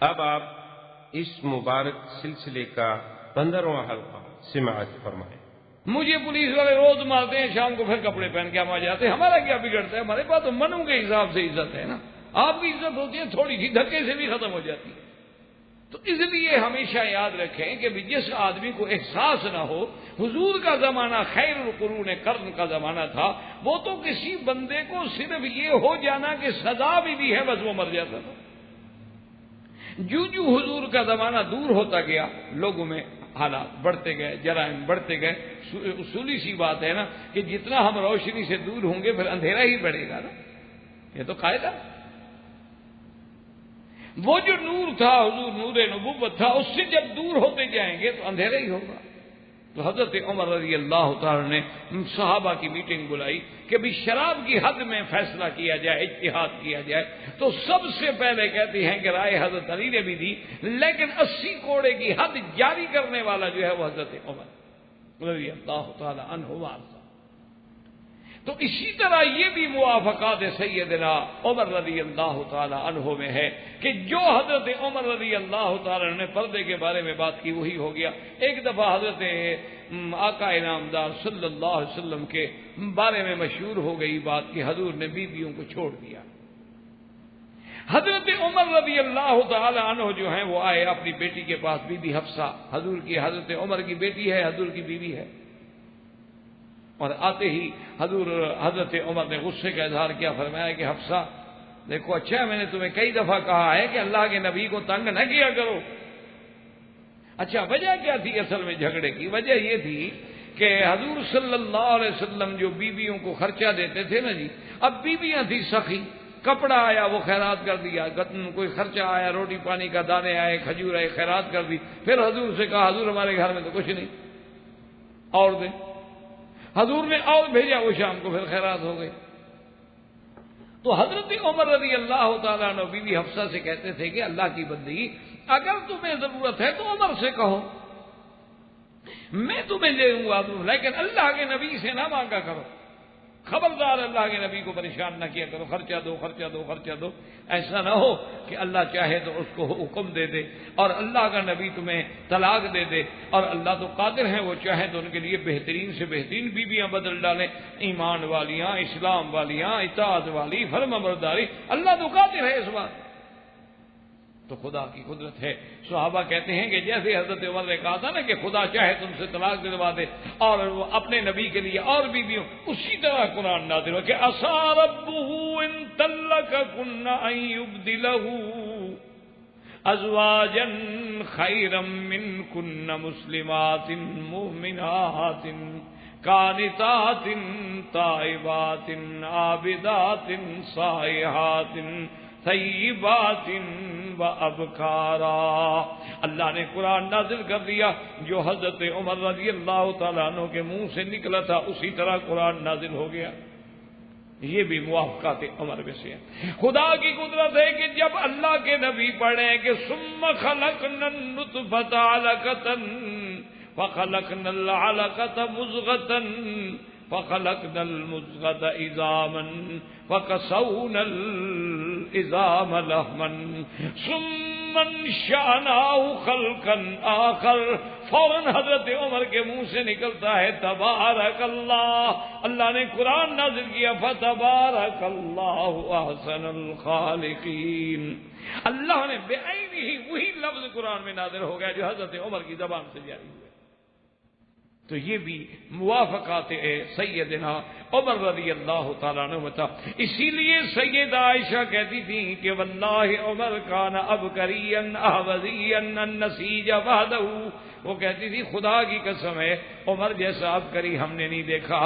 اب آپ اس مبارک سلسلے کا 15واں حلقہ سماعت فرمائیں۔ مجھے پولیس والے روز مارتے ہیں، شام کو پھر کپڑے پہن کے ہم آ جاتے ہیں، ہمارا کیا بگڑتا ہے؟ ہمارے پاس تو منوں کے حساب سے عزت ہے نا، آپ کی عزت ہوتی ہے تھوڑی سی دھکے سے بھی ختم ہو جاتی ہے۔ تو اس لیے ہمیشہ یاد رکھیں کہ جس آدمی کو احساس نہ ہو، حضور کا زمانہ خیر القرون قرن کا زمانہ تھا، وہ تو کسی بندے کو صرف یہ ہو جانا کہ سزا بھی دی ہے بس وہ مر جاتا تھا۔ جو حضور کا زمانہ دور ہوتا گیا، لوگوں میں حالات بڑھتے گئے، جرائم بڑھتے گئے۔ اصولی سی بات ہے نا کہ جتنا ہم روشنی سے دور ہوں گے پھر اندھیرا ہی بڑھے گا نا، یہ تو قاعدہ۔ وہ جو نور تھا، حضور نور نبوت تھا، اس سے جب دور ہوتے جائیں گے تو اندھیرا ہی ہوگا۔ تو حضرت عمر رضی اللہ تعالی نے صحابہ کی میٹنگ بلائی کہ بھی شراب کی حد میں فیصلہ کیا جائے، اجتہاد کیا جائے۔ تو سب سے پہلے کہتے ہیں کہ رائے حضرت علی نے بھی دی، لیکن 80 کوڑے کی حد جاری کرنے والا جو ہے وہ حضرت عمر رضی اللہ تعالی عنہ وارضہ۔ تو اسی طرح یہ بھی موافقات سیدنا عمر رضی اللہ تعالی عنہ میں ہے کہ جو حضرت عمر رضی اللہ تعالی عنہ نے پردے کے بارے میں بات کی وہی ہو گیا۔ ایک دفعہ حضرت آقا انعامدار صلی اللہ علیہ وسلم کے بارے میں مشہور ہو گئی بات کہ حضور نے بیویوں کو چھوڑ دیا۔ حضرت عمر رضی اللہ تعالی عنہ جو ہیں وہ آئے اپنی بیٹی کے پاس، بی بی حفصہ حضور کی، حضرت عمر کی بیٹی ہے، حضور کی بیوی ہے۔ اور آتے ہی حضرت عمر نے غصے کا اظہار کیا، فرمایا کہ حفصہ دیکھو، اچھا میں نے تمہیں کئی دفعہ کہا ہے کہ اللہ کے نبی کو تنگ نہ کیا کرو۔ اچھا وجہ کیا تھی اصل میں جھگڑے کی؟ وجہ یہ تھی کہ حضور صلی اللہ علیہ وسلم جو بیویوں کو خرچہ دیتے تھے نا جی، اب بیویاں تھی سخی، کپڑا آیا وہ خیرات کر دیا، کوئی خرچہ آیا، روٹی پانی کا دانے آئے، کھجور آئے، خیرات کر دی۔ پھر حضور سے کہا حضور ہمارے گھر میں تو کچھ نہیں، اور دیں۔ حضور نے اور بھیجا، وہ شام کو پھر خیرات ہو گئی۔ تو حضرت عمر رضی اللہ تعالیٰ عنہ بی بی حفصہ سے کہتے تھے کہ اللہ کی بندگی، اگر تمہیں ضرورت ہے تو عمر سے کہو، میں تمہیں دے دوں گا، لیکن اللہ کے نبی سے نہ مانگا کرو، خبردار اللہ کے نبی کو پریشان نہ کیا کرو، خرچہ دو خرچہ دو خرچہ دو۔ ایسا نہ ہو کہ اللہ چاہے تو اس کو حکم دے دے اور اللہ کا نبی تمہیں طلاق دے دے، اور اللہ تو قادر ہیں، وہ چاہے تو ان کے لیے بہترین سے بہترین بیویاں بدل ڈالیں، ایمان والیاں، اسلام والیاں، اطاعت والی، فرمانبرداری، اللہ تو قادر ہے اس بات۔ تو خدا کی قدرت ہے۔ صحابہ کہتے ہیں کہ جیسے حضرت عمر نے کہا تھا نا کہ خدا چاہے تم سے طلاق دلوا دے اور وہ اپنے نبی کے لیے اور بیویوں، اسی طرح قرآن نازل ہوا کہ عسىٰ ربہ ان طلقکن ان یبدلہ ازواجا خیرا منکن مسلمات مؤمنات قانتات تائبات عابدات سائحات طیبات و ابکارا۔ اللہ نے قرآن نازل کر دیا، جو حضرت عمر رضی اللہ تعالیٰ عنہ کے منہ سے نکلا تھا اسی طرح قرآن نازل ہو گیا۔ یہ بھی موافقات عمر میں سے ہے۔ خدا کی قدرت ہے کہ جب اللہ کے نبی پڑھیں کہ ثم خلقنا النطفة علقة فخلقنا العلقة مضغة فخلقنا المضغة عظاما فكسونا العظام لحما ثم انشأناه خلقا آخر، فوراً حضرت عمر کے منہ سے نکلتا ہے تبارک اللہ، اللہ نے قرآن نازل کیا فتبارک اللہ احسن الخالقین۔ اللہ نے بے عینی ہی وہی لفظ قرآن میں نازل ہو گیا جو حضرت عمر کی زبان سے جاری ہوا۔ تو یہ بھی موافقات سیدنا عمر رضی اللہ تعالیٰ عنہ تھا۔ اسی لیے سیدہ عائشہ کہتی تھی کہ واللہ عمر کان ابکریا احوذیا النسیج وحدہ، وہ کہتی تھی خدا کی قسم ہے عمر جیسا عبقری ہم نے نہیں دیکھا،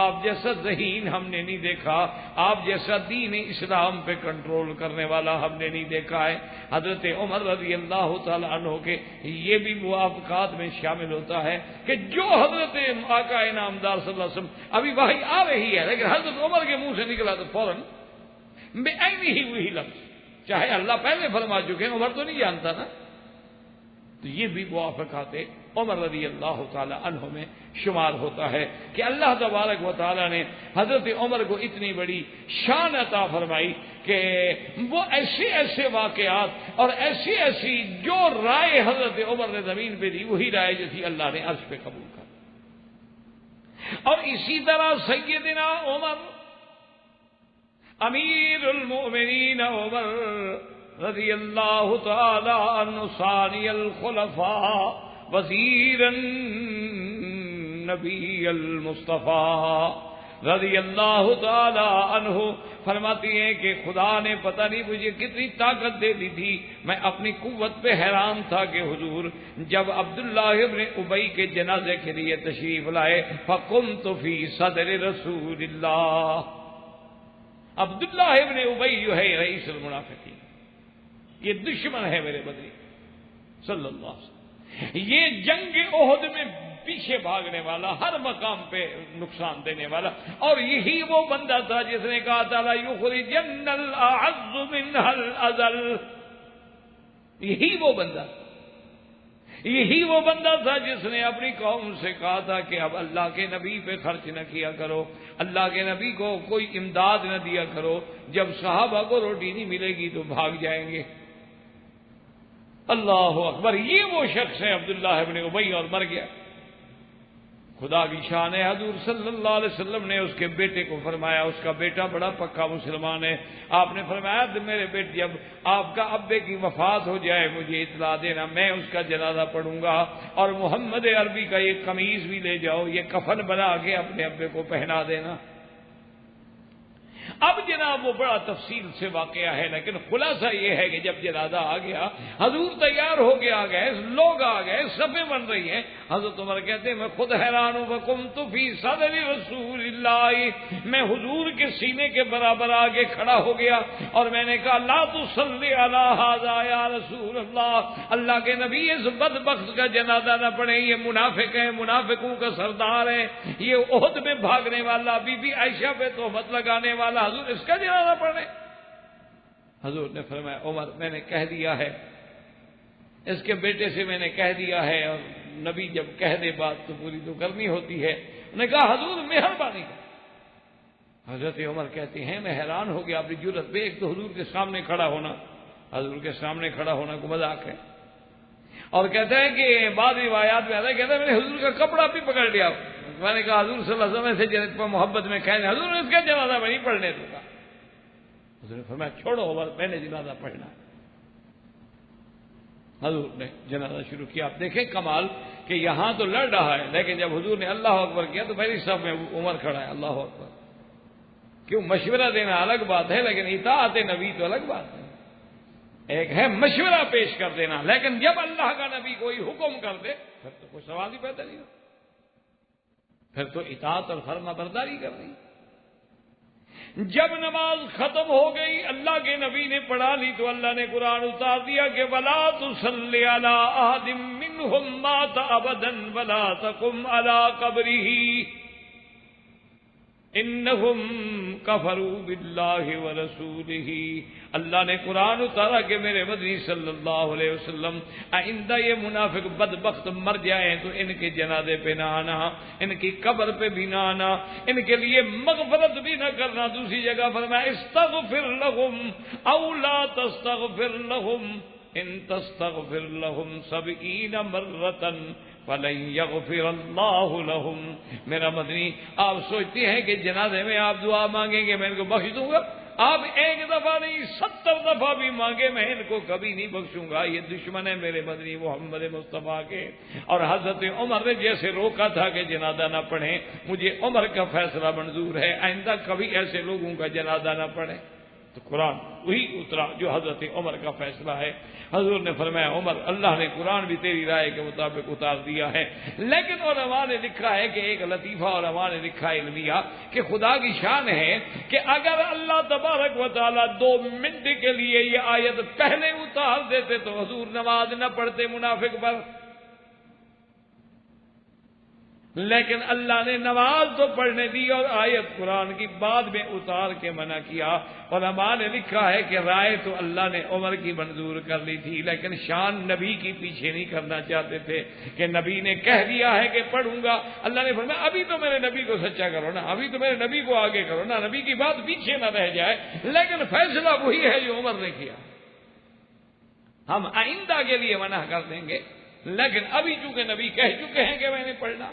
آپ جیسا ذہین ہم نے نہیں دیکھا، آپ جیسا دین اسلام پہ کنٹرول کرنے والا ہم نے نہیں دیکھا ہے۔ حضرت عمر رضی اللہ تعالی عنہ کے یہ بھی موافقات میں شامل ہوتا ہے کہ جو حضرت آقا انعامدار صلی اللہ علیہ وسلم ابھی وحی آ رہی ہے لیکن حضرت عمر کے منہ سے نکلا تو فوراً بے عینی ہی وہی لفظ، چاہے اللہ پہلے فرما چکے ہیں، عمر تو نہیں جانتا نا۔ تو یہ بھی موافقات عمر رضی اللہ تعالی عنہ میں شمار ہوتا ہے کہ اللہ تبارک و تعالی نے حضرت عمر کو اتنی بڑی شان عطا فرمائی کہ وہ ایسے ایسے واقعات اور ایسی ایسی جو رائے حضرت عمر نے زمین پہ دی وہی رائے جو تھی اللہ نے عرش پہ قبول کر. اور اسی طرح سیدنا عمر امیر المؤمنین عمر رضی اللہ تعالی عنہ ثانی الخلفاء وزیر النبی المصطفیٰ رضی اللہ تعالی عنہ فرماتی ہیں کہ خدا نے پتہ نہیں مجھے کتنی طاقت دے دی تھی، میں اپنی قوت پہ حیران تھا کہ حضور جب عبداللہ ابن ابی کے جنازے کے لیے تشریف لائے فقمت فی صدر رسول اللہ. عبداللہ ابن ابی جو ہے رئیس المنافقین، یہ دشمن ہے میرے بدری صلی اللہ علیہ وسلم، یہ جنگ احد میں پیچھے بھاگنے والا، ہر مقام پہ نقصان دینے والا، اور یہی وہ بندہ تھا جس نے کہا تھا لا یخرجن الاعز منها الاذل. یہی وہ بندہ تھا جس نے اپنی قوم سے کہا تھا کہ اب اللہ کے نبی پہ خرچ نہ کیا کرو، اللہ کے نبی کو کوئی امداد نہ دیا کرو، جب صحابہ کو روٹی نہیں ملے گی تو بھاگ جائیں گے. اللہ اکبر، یہ وہ شخص ہے عبداللہ ابن ابی، اور مر گیا. خدا کی شان ہے، حضور صلی اللہ علیہ وسلم نے اس کے بیٹے کو فرمایا، اس کا بیٹا بڑا پکا مسلمان ہے، آپ نے فرمایا میرے بیٹے جب آپ کا ابے کی وفات ہو جائے مجھے اطلاع دینا، میں اس کا جنازہ پڑھوں گا، اور محمد عربی کا یہ قمیض بھی لے جاؤ، یہ کفن بنا کے اپنے ابے کو پہنا دینا. اب جناب وہ بڑا تفصیل سے واقعہ ہے، لیکن خلاصہ یہ ہے کہ جب جنازہ آ گیا، حضور تیار ہو کے آ گئے، لوگ آ گئے، صفیں بن رہی ہیں. حضرت عمر کہتے ہیں میں خود حیران ہوں، وقمت فی صدر رسول اللہ، میں حضور کے سینے کے برابر آگے کھڑا ہو گیا اور میں نے کہا لا تصلی علی ھذا یا رسول اللہ، اللہ کے نبی اس بدبخت کا جنازہ نہ پڑھیں، یہ منافق ہے، منافقوں کا سردار ہے، یہ احد میں بھاگنے والا، بی بی عائشہ پہ تہمت لگانے والا، حضور اس کا جنازہ پڑھیں. حضور نے فرمایا عمر میں نے کہہ دیا ہے، اس کے بیٹے سے میں نے کہہ دیا ہے، اور نبی جب کہہ دے بات تو پوری تو کرنی ہوتی ہے. انہوں نے کہا حضور مہربانی کر. حضرت عمر کہتے ہیں میں حیران ہو گیا اپنی جرت پہ، ایک تو حضور کے سامنے کھڑا ہونا، حضور کے سامنے کھڑا ہونا کو مذاق ہے، اور کہتا ہے کہ بعض روایات میں آتا ہے کہتا ہے میں نے حضور کا کپڑا بھی پکڑ لیا. میں نے کہا حضور صلی اللہ علیہ وسلم سے جنت پر محبت میں کہنے حضور نے اس کا جنازہ میں نہیں پڑھنے دوں گا. حضور نے فرمایا چھوڑو عمر میں نے جنازہ پڑھنا. حضور نے جنازہ شروع کیا. آپ دیکھیں کمال کہ یہاں تو لڑ رہا ہے، لیکن جب حضور نے اللہ اکبر کیا تو پہلی صف میں عمر کھڑا ہے. اللہ اکبر. کیوں مشورہ دینا الگ بات ہے، لیکن اطاعت نبی تو الگ بات ہے. ایک ہے مشورہ پیش کر دینا، لیکن جب اللہ کا نبی کوئی حکم کر دے پھر تو کوئی سوال ہی پیدا نہیں ہوتا، پھر تو اطاعت اور فرما برداری کر رہی. جب نماز ختم ہو گئی اللہ کے نبی نے پڑھا لی تو اللہ نے قرآن اتار دیا کہ وَلَا تُصَلِّ عَلَىٰ أَحَدٍ مِّنْهُمْ مَاتَ أَبَدًا وَلَا تَقُمْ عَلَىٰ قَبْرِهِ إِنَّهُمْ كَفَرُوا بِاللَّهِ وَرَسُولِهِ. اللہ نے قرآن اتارا کہ میرے مدنی صلی اللہ علیہ وسلم آئندہ یہ منافق بدبخت مر جائیں تو ان کے جنازے پہ نہ آنا، ان کی قبر پہ بھی نہ آنا، ان کے لیے مغفرت بھی نہ کرنا. دوسری جگہ فرمایا استغفر لهم او لا تستغفر لهم ان تستغفر لهم 70 مرة فلن يغفر اللہ لهم. میرا مدنی آپ سوچتے ہیں کہ جنازے میں آپ دعا مانگیں گے میں ان کو بخش دوں گا؟ آپ ایک دفعہ نہیں 70 دفعہ بھی مانگے میں ان کو کبھی نہیں بخشوں گا. یہ دشمن ہے میرے مدنی محمد مصطفیٰ کے. اور حضرت عمر نے جیسے روکا تھا کہ جنازہ نہ پڑھیں، مجھے عمر کا فیصلہ منظور ہے، آئندہ کبھی ایسے لوگوں کا جنازہ نہ پڑھیں. تو قرآن وہی اترا جو حضرت عمر کا فیصلہ ہے. حضور نے فرمایا عمر اللہ نے قرآن بھی تیری رائے کے مطابق اتار دیا ہے. لیکن علماء نے لکھا ہے کہ ایک لطیفہ علماء نے لکھا ہے علمیہ کہ خدا کی شان ہے کہ اگر اللہ تبارک و تعالیٰ 2 منٹ کے لیے یہ آیت پہلے اتار دیتے تو حضور نماز نہ پڑھتے منافق پر. لیکن اللہ نے نماز تو پڑھنے دی اور آیت قرآن کی بعد میں اتار کے منع کیا۔ علماء نے لکھا ہے کہ رائے تو اللہ نے عمر کی منظور کر لی تھی، لیکن شان نبی کی پیچھے نہیں کرنا چاہتے تھے کہ نبی نے کہہ دیا ہے کہ پڑھوں گا۔ اللہ نے فرمایا ابھی تو میرے نبی کو سچا کرو نا، ابھی تو میرے نبی کو آگے کرو نا، نبی کی بات پیچھے نہ رہ جائے، لیکن فیصلہ وہی ہے جو عمر نے کیا۔ ہم آئندہ کے لیے منع کر دیں گے، لیکن ابھی چونکہ نبی کہہ چکے ہیں کہ میں نے پڑھنا۔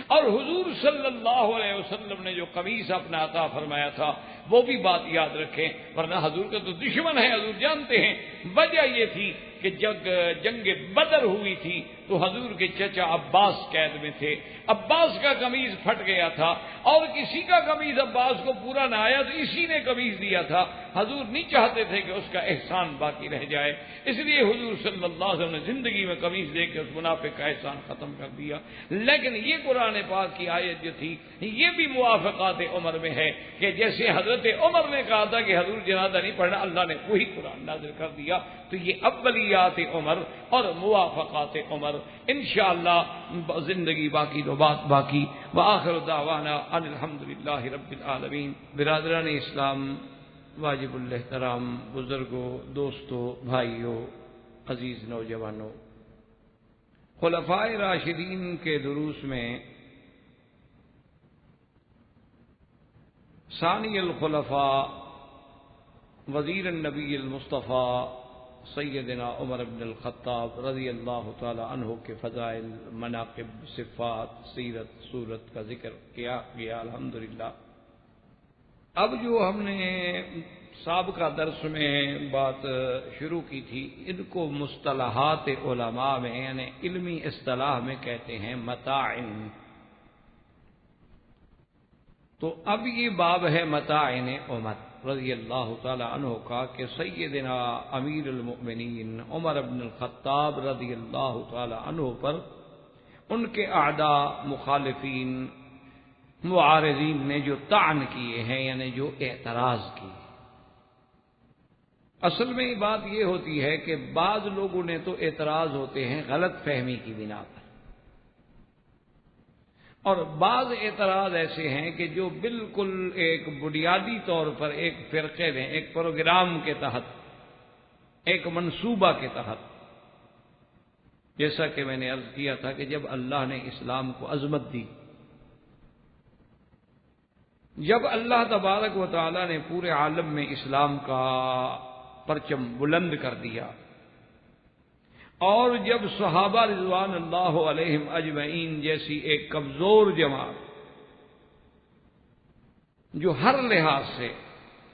اور حضور صلی اللہ علیہ وسلم نے جو قمیص اپنا عطا فرمایا تھا وہ بھی بات یاد رکھیں، ورنہ حضور کا تو دشمن ہے، حضور جانتے ہیں۔ وجہ یہ تھی کہ جب جنگ بدر ہوئی تھی تو حضور کے چچا عباس قید میں تھے، عباس کا قمیص پھٹ گیا تھا اور کسی کا قمیص عباس کو پورا نہ آیا تو اسی نے قمیص دیا تھا۔ حضور نہیں چاہتے تھے کہ اس کا احسان باقی رہ جائے، اس لیے حضور صلی اللہ علیہ وسلم نے زندگی میں قمیص دے کے اس منافق کا احسان ختم کر دیا۔ لیکن یہ قرآن پاک کی آیت جو تھی یہ بھی موافقات عمر میں ہے کہ جیسے حضرت عمر نے کہا تھا کہ حضور جنازہ نہیں پڑھنا، اللہ نے وہی قرآن نازل کر دیا۔ تو یہ اولیات عمر اور موافقات عمر، انشاءاللہ زندگی باقی تو بات باقی۔ وآخر دعوانا ان الحمدللہ رب العالمین۔ برادران اسلام، واجب الاحترام بزرگوں، دوستوں، بھائیوں، عزیز نوجوانوں، خلفائے راشدین کے دروس میں ثانی الخلفاء وزیر النبی المصطفیٰ سیدنا عمر بن الخطاب رضی اللہ تعالی عنہ کے فضائل، مناقب، صفات، سیرت، صورت کا ذکر کیا گیا الحمدللہ۔ اب جو ہم نے سابقہ درس میں بات شروع کی تھی، ان کو مصطلحات علماء میں یعنی علمی اصطلاح میں کہتے ہیں متاعن۔ تو اب یہ باب ہے متاعن عمر رضی اللہ تعالی عنہ کا کہ سیدنا امیر المؤمنین عمر بن الخطاب رضی اللہ تعالی عنہ پر ان کے اعداء، مخالفین، معارضین نے جو طعن کیے ہیں یعنی جو اعتراض کیے۔ اصل میں بات یہ ہوتی ہے کہ بعض لوگوں نے تو اعتراض ہوتے ہیں غلط فہمی کی بنا پر، اور بعض اعتراض ایسے ہیں کہ جو بالکل ایک بنیادی طور پر ایک فرقے میں، ایک پروگرام کے تحت، ایک منصوبہ کے تحت، جیسا کہ میں نے عرض کیا تھا کہ جب اللہ نے اسلام کو عظمت دی، جب اللہ تبارک و تعالی نے پورے عالم میں اسلام کا پرچم بلند کر دیا، اور جب صحابہ رضوان اللہ علیہم اجمعین جیسی ایک کمزور جماعت جو ہر لحاظ سے،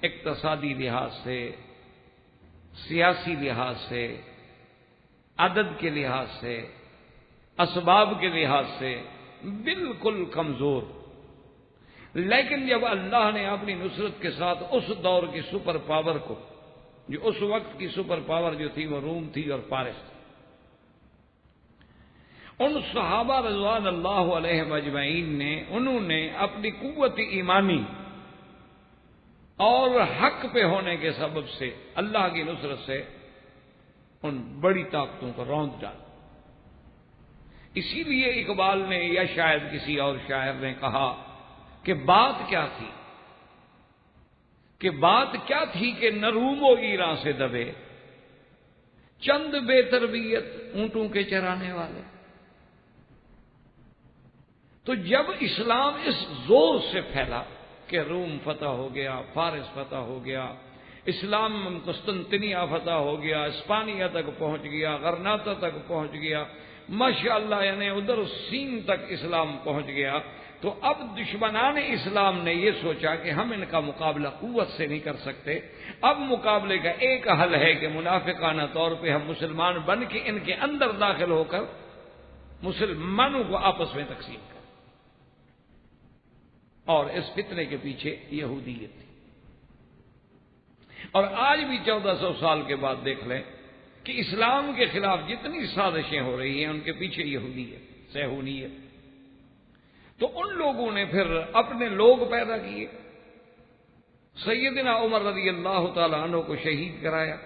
اقتصادی لحاظ سے، سیاسی لحاظ سے، عدد کے لحاظ سے، اسباب کے لحاظ سے بالکل کمزور، لیکن جب اللہ نے اپنی نصرت کے ساتھ اس دور کی سپر پاور کو، جو اس وقت کی سپر پاور جو تھی وہ روم تھی اور فارس تھی، ان صحابہ رضوان اللہ علیہم اجمعین نے، انہوں نے اپنی قوت ایمانی اور حق پہ ہونے کے سبب سے اللہ کی نصرت سے ان بڑی طاقتوں کو روند ڈالا۔ اسی لیے اقبال نے یا شاید کسی اور شاعر نے کہا کہ بات کیا تھی، کہ بات کیا تھی کہ نہ روم و ایران سے دبے چند بے تربیت اونٹوں کے چرانے والے۔ تو جب اسلام اس زور سے پھیلا کہ روم فتح ہو گیا، فارس فتح ہو گیا، اسلام قسطنطنیہ فتح ہو گیا، اسپانیہ تک پہنچ گیا، غرناطہ تک پہنچ گیا، ماشاءاللہ یعنی ادھر سین تک اسلام پہنچ گیا، تو اب دشمنان اسلام نے یہ سوچا کہ ہم ان کا مقابلہ قوت سے نہیں کر سکتے، اب مقابلے کا ایک حل ہے کہ منافقانہ طور پہ ہم مسلمان بن کے ان کے اندر داخل ہو کر مسلمانوں کو آپس میں تقسیم کریں۔ اور اس فتنے کے پیچھے یہودیت تھی، اور آج بھی 1400 سال کے بعد دیکھ لیں کہ اسلام کے خلاف جتنی سازشیں ہو رہی ہیں ان کے پیچھے یہودیت، صہیونیت۔ تو ان لوگوں نے پھر اپنے لوگ پیدا کیے، سیدنا عمر رضی اللہ تعالی عنہ کو شہید کرایا،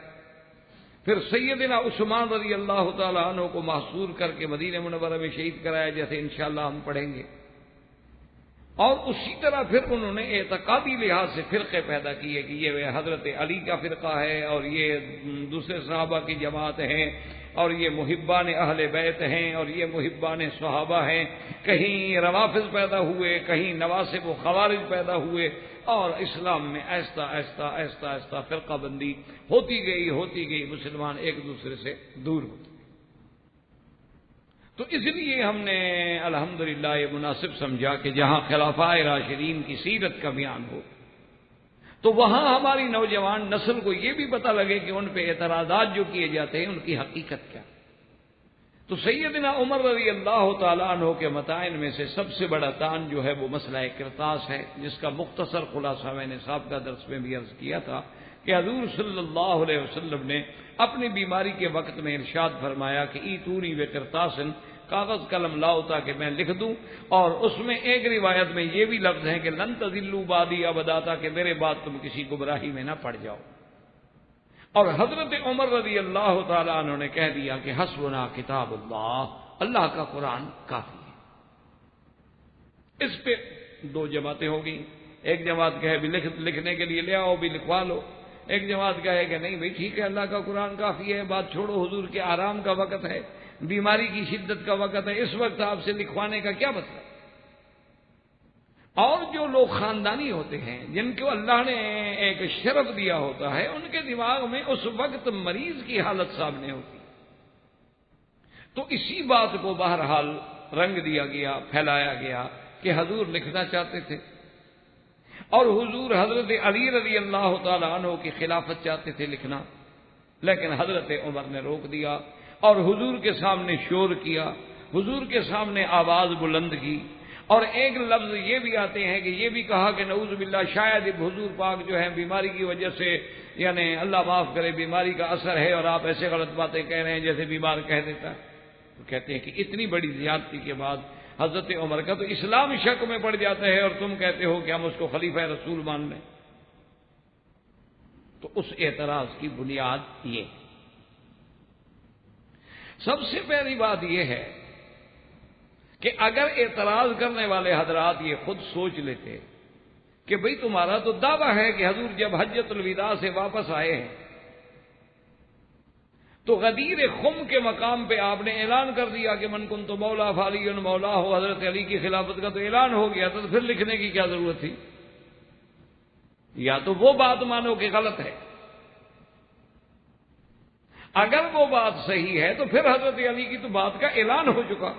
پھر سیدنا عثمان رضی اللہ تعالیٰ عنہ کو محصور کر کے مدینہ منورہ میں شہید کرایا، جیسے انشاءاللہ ہم پڑھیں گے۔ اور اسی طرح پھر انہوں نے اعتقادی لحاظ سے فرقے پیدا کیے کہ یہ حضرت علی کا فرقہ ہے، اور یہ دوسرے صحابہ کی جماعت ہیں، اور یہ محبان اہل بیت ہیں، اور یہ محبان صحابہ ہیں۔ کہیں روافض پیدا ہوئے، کہیں نواسب و خوارج پیدا ہوئے، اور اسلام میں آہستہ آہستہ آہستہ آہستہ فرقہ بندی ہوتی گئی، مسلمان ایک دوسرے سے دور ہوتے۔ تو اس لیے ہم نے الحمدللہ یہ مناسب سمجھا کہ جہاں خلفائے راشدین کی سیرت کا بیان ہو تو وہاں ہماری نوجوان نسل کو یہ بھی پتہ لگے کہ ان پہ اعتراضات جو کیے جاتے ہیں ان کی حقیقت کیا۔ تو سیدنا عمر رضی اللہ تعالیٰ عنہ کے متائن میں سے سب سے بڑا تان جو ہے وہ مسئلہ قرطاس ہے، جس کا مختصر خلاصہ میں نے سابقہ درس میں بھی عرض کیا تھا کہ حضور صلی اللہ علیہ وسلم نے اپنی بیماری کے وقت میں ارشاد فرمایا کہ ایتونی بقرطاسن، کاغذ قلم لاؤ تاکہ میں لکھ دوں، اور اس میں ایک روایت میں یہ بھی لفظ ہے کہ لن تضلوا بعدی ابدا، تاکہ میرے بعد تم کسی گمراہی میں نہ پڑ جاؤ۔ اور حضرت عمر رضی اللہ تعالیٰ عنہ نے کہہ دیا کہ حسبنا کتاب اللہ، اللہ کا قرآن کافی ہے۔ اس پہ دو جماعتیں ہو گئیں، ایک جماعت کہے بھی لکھنے کے لیے لے آؤ، بھی لکھوا لو، ایک جماعت کہے کہ نہیں بھائی ٹھیک ہے اللہ کا قرآن کافی ہے، بات چھوڑو، حضور کے آرام کا وقت ہے، بیماری کی شدت کا وقت ہے، اس وقت آپ سے لکھوانے کا کیا مطلب۔ اور جو لوگ خاندانی ہوتے ہیں، جن کو اللہ نے ایک شرف دیا ہوتا ہے، ان کے دماغ میں اس وقت مریض کی حالت سامنے ہوتی، تو اسی بات کو بہرحال رنگ دیا گیا، پھیلایا گیا کہ حضور لکھنا چاہتے تھے، اور حضور حضرت علی رضی اللہ تعالیٰ عنہ کی خلافت چاہتے تھے لکھنا، لیکن حضرت عمر نے روک دیا اور حضور کے سامنے شور کیا، حضور کے سامنے آواز بلند کی، اور ایک لفظ یہ بھی آتے ہیں کہ یہ بھی کہا کہ نعوذ باللہ شاید حضور پاک جو ہے بیماری کی وجہ سے، یعنی اللہ معاف کرے، بیماری کا اثر ہے اور آپ ایسے غلط باتیں کہہ رہے ہیں جیسے بیمار کہہ دیتا ہے۔ تو کہتے ہیں کہ اتنی بڑی زیادتی کے بعد حضرت عمر کا تو اسلام شک میں پڑ جاتا ہے، اور تم کہتے ہو کہ ہم اس کو خلیفہ رسول مان لیں۔ تو اس اعتراض کی بنیاد یہ، سب سے پہلی بات یہ ہے کہ اگر اعتراض کرنے والے حضرات یہ خود سوچ لیتے کہ بھئی تمہارا تو دعویٰ ہے کہ حضور جب حجۃ الوداع سے واپس آئے ہیں تو غدیر خم کے مقام پہ آپ نے اعلان کر دیا کہ من کنت مولا فعلی مولا ہو، حضرت علی کی خلافت کا تو اعلان ہو گیا تھا، تو پھر لکھنے کی کیا ضرورت تھی؟ یا تو وہ بات مانو کہ غلط ہے، اگر وہ بات صحیح ہے تو پھر حضرت علی کی تو بات کا اعلان ہو چکا۔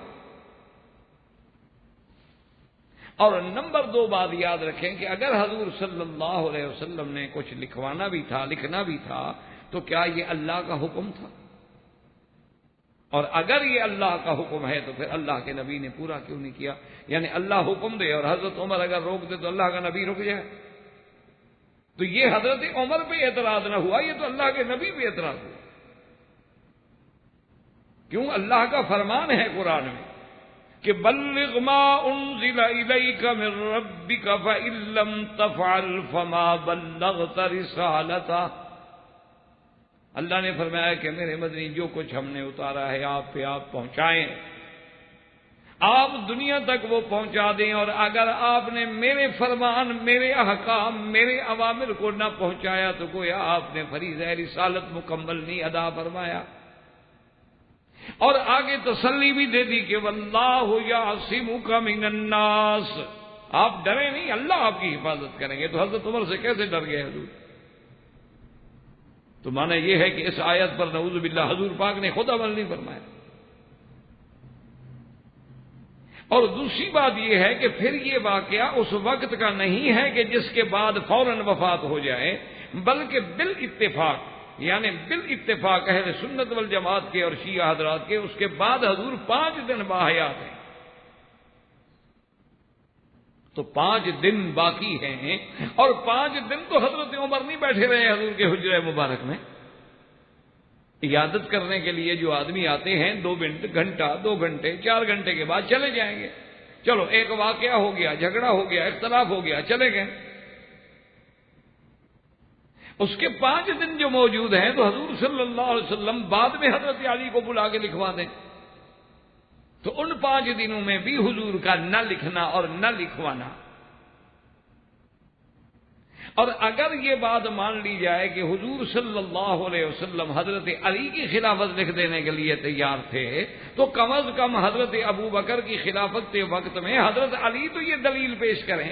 اور نمبر دو بات یاد رکھیں کہ اگر حضور صلی اللہ علیہ وسلم نے کچھ لکھوانا بھی تھا، لکھنا بھی تھا، تو کیا یہ اللہ کا حکم تھا؟ اور اگر یہ اللہ کا حکم ہے تو پھر اللہ کے نبی نے پورا کیوں نہیں کیا؟ یعنی اللہ حکم دے اور حضرت عمر اگر روک دے تو اللہ کا نبی رک جائے، تو یہ حضرت عمر پہ اعتراض نہ ہوا، یہ تو اللہ کے نبی پہ اعتراض ہوا۔ کیوں؟ اللہ کا فرمان ہے قرآن میں کہ بلغ ما انزل الیک من ربک فإن لم تفعل فما بلغت رسالتہ۔ اللہ نے فرمایا کہ میرے مدنی جو کچھ ہم نے اتارا ہے آپ پہ آپ پہنچائیں، آپ دنیا تک وہ پہنچا دیں، اور اگر آپ نے میرے فرمان، میرے احکام، میرے اوامر کو نہ پہنچایا تو گویا آپ نے فریضہ رسالت مکمل نہیں ادا فرمایا۔ اور آگے تسلی بھی دے دی کہ واللہ یعصمک من الناس، آپ ڈرے نہیں، اللہ آپ کی حفاظت کریں گے۔ تو حضرت عمر سے کیسے ڈر گئے حضور؟ تو معنی یہ ہے کہ اس آیت پر نعوذ باللہ حضور پاک نے خود عمل نہیں فرمایا۔ اور دوسری بات یہ ہے کہ پھر یہ واقعہ اس وقت کا نہیں ہے کہ جس کے بعد فوراً وفات ہو جائے، بلکہ بالاتفاق، یعنی بالاتفاق اہل سنت والجماعت کے اور شیعہ حضرات کے، اس کے بعد حضور 5 دن باحیات ہیں، تو 5 دن باقی ہیں، اور 5 دن تو حضرت عمر نہیں بیٹھے رہے حضور کے حجرہ مبارک میں۔ عیادت کرنے کے لیے جو آدمی آتے ہیں 2 گھنٹہ 2 گھنٹے 4 گھنٹے کے بعد چلے جائیں گے، چلو ایک واقعہ ہو گیا، جھگڑا ہو گیا، اختلاف ہو گیا، چلے گئے۔ اس کے 5 دن جو موجود ہیں تو حضور صلی اللہ علیہ وسلم بعد میں حضرت علی کو بلا کے لکھوا دیں، تو ان 5 دنوں میں بھی حضور کا نہ لکھنا اور نہ لکھوانا۔ اور اگر یہ بات مان لی جائے کہ حضور صلی اللہ علیہ وسلم حضرت علی کی خلافت لکھ دینے کے لیے تیار تھے، تو کم از کم حضرت ابو بکر کی خلافت کے وقت میں حضرت علی تو یہ دلیل پیش کریں۔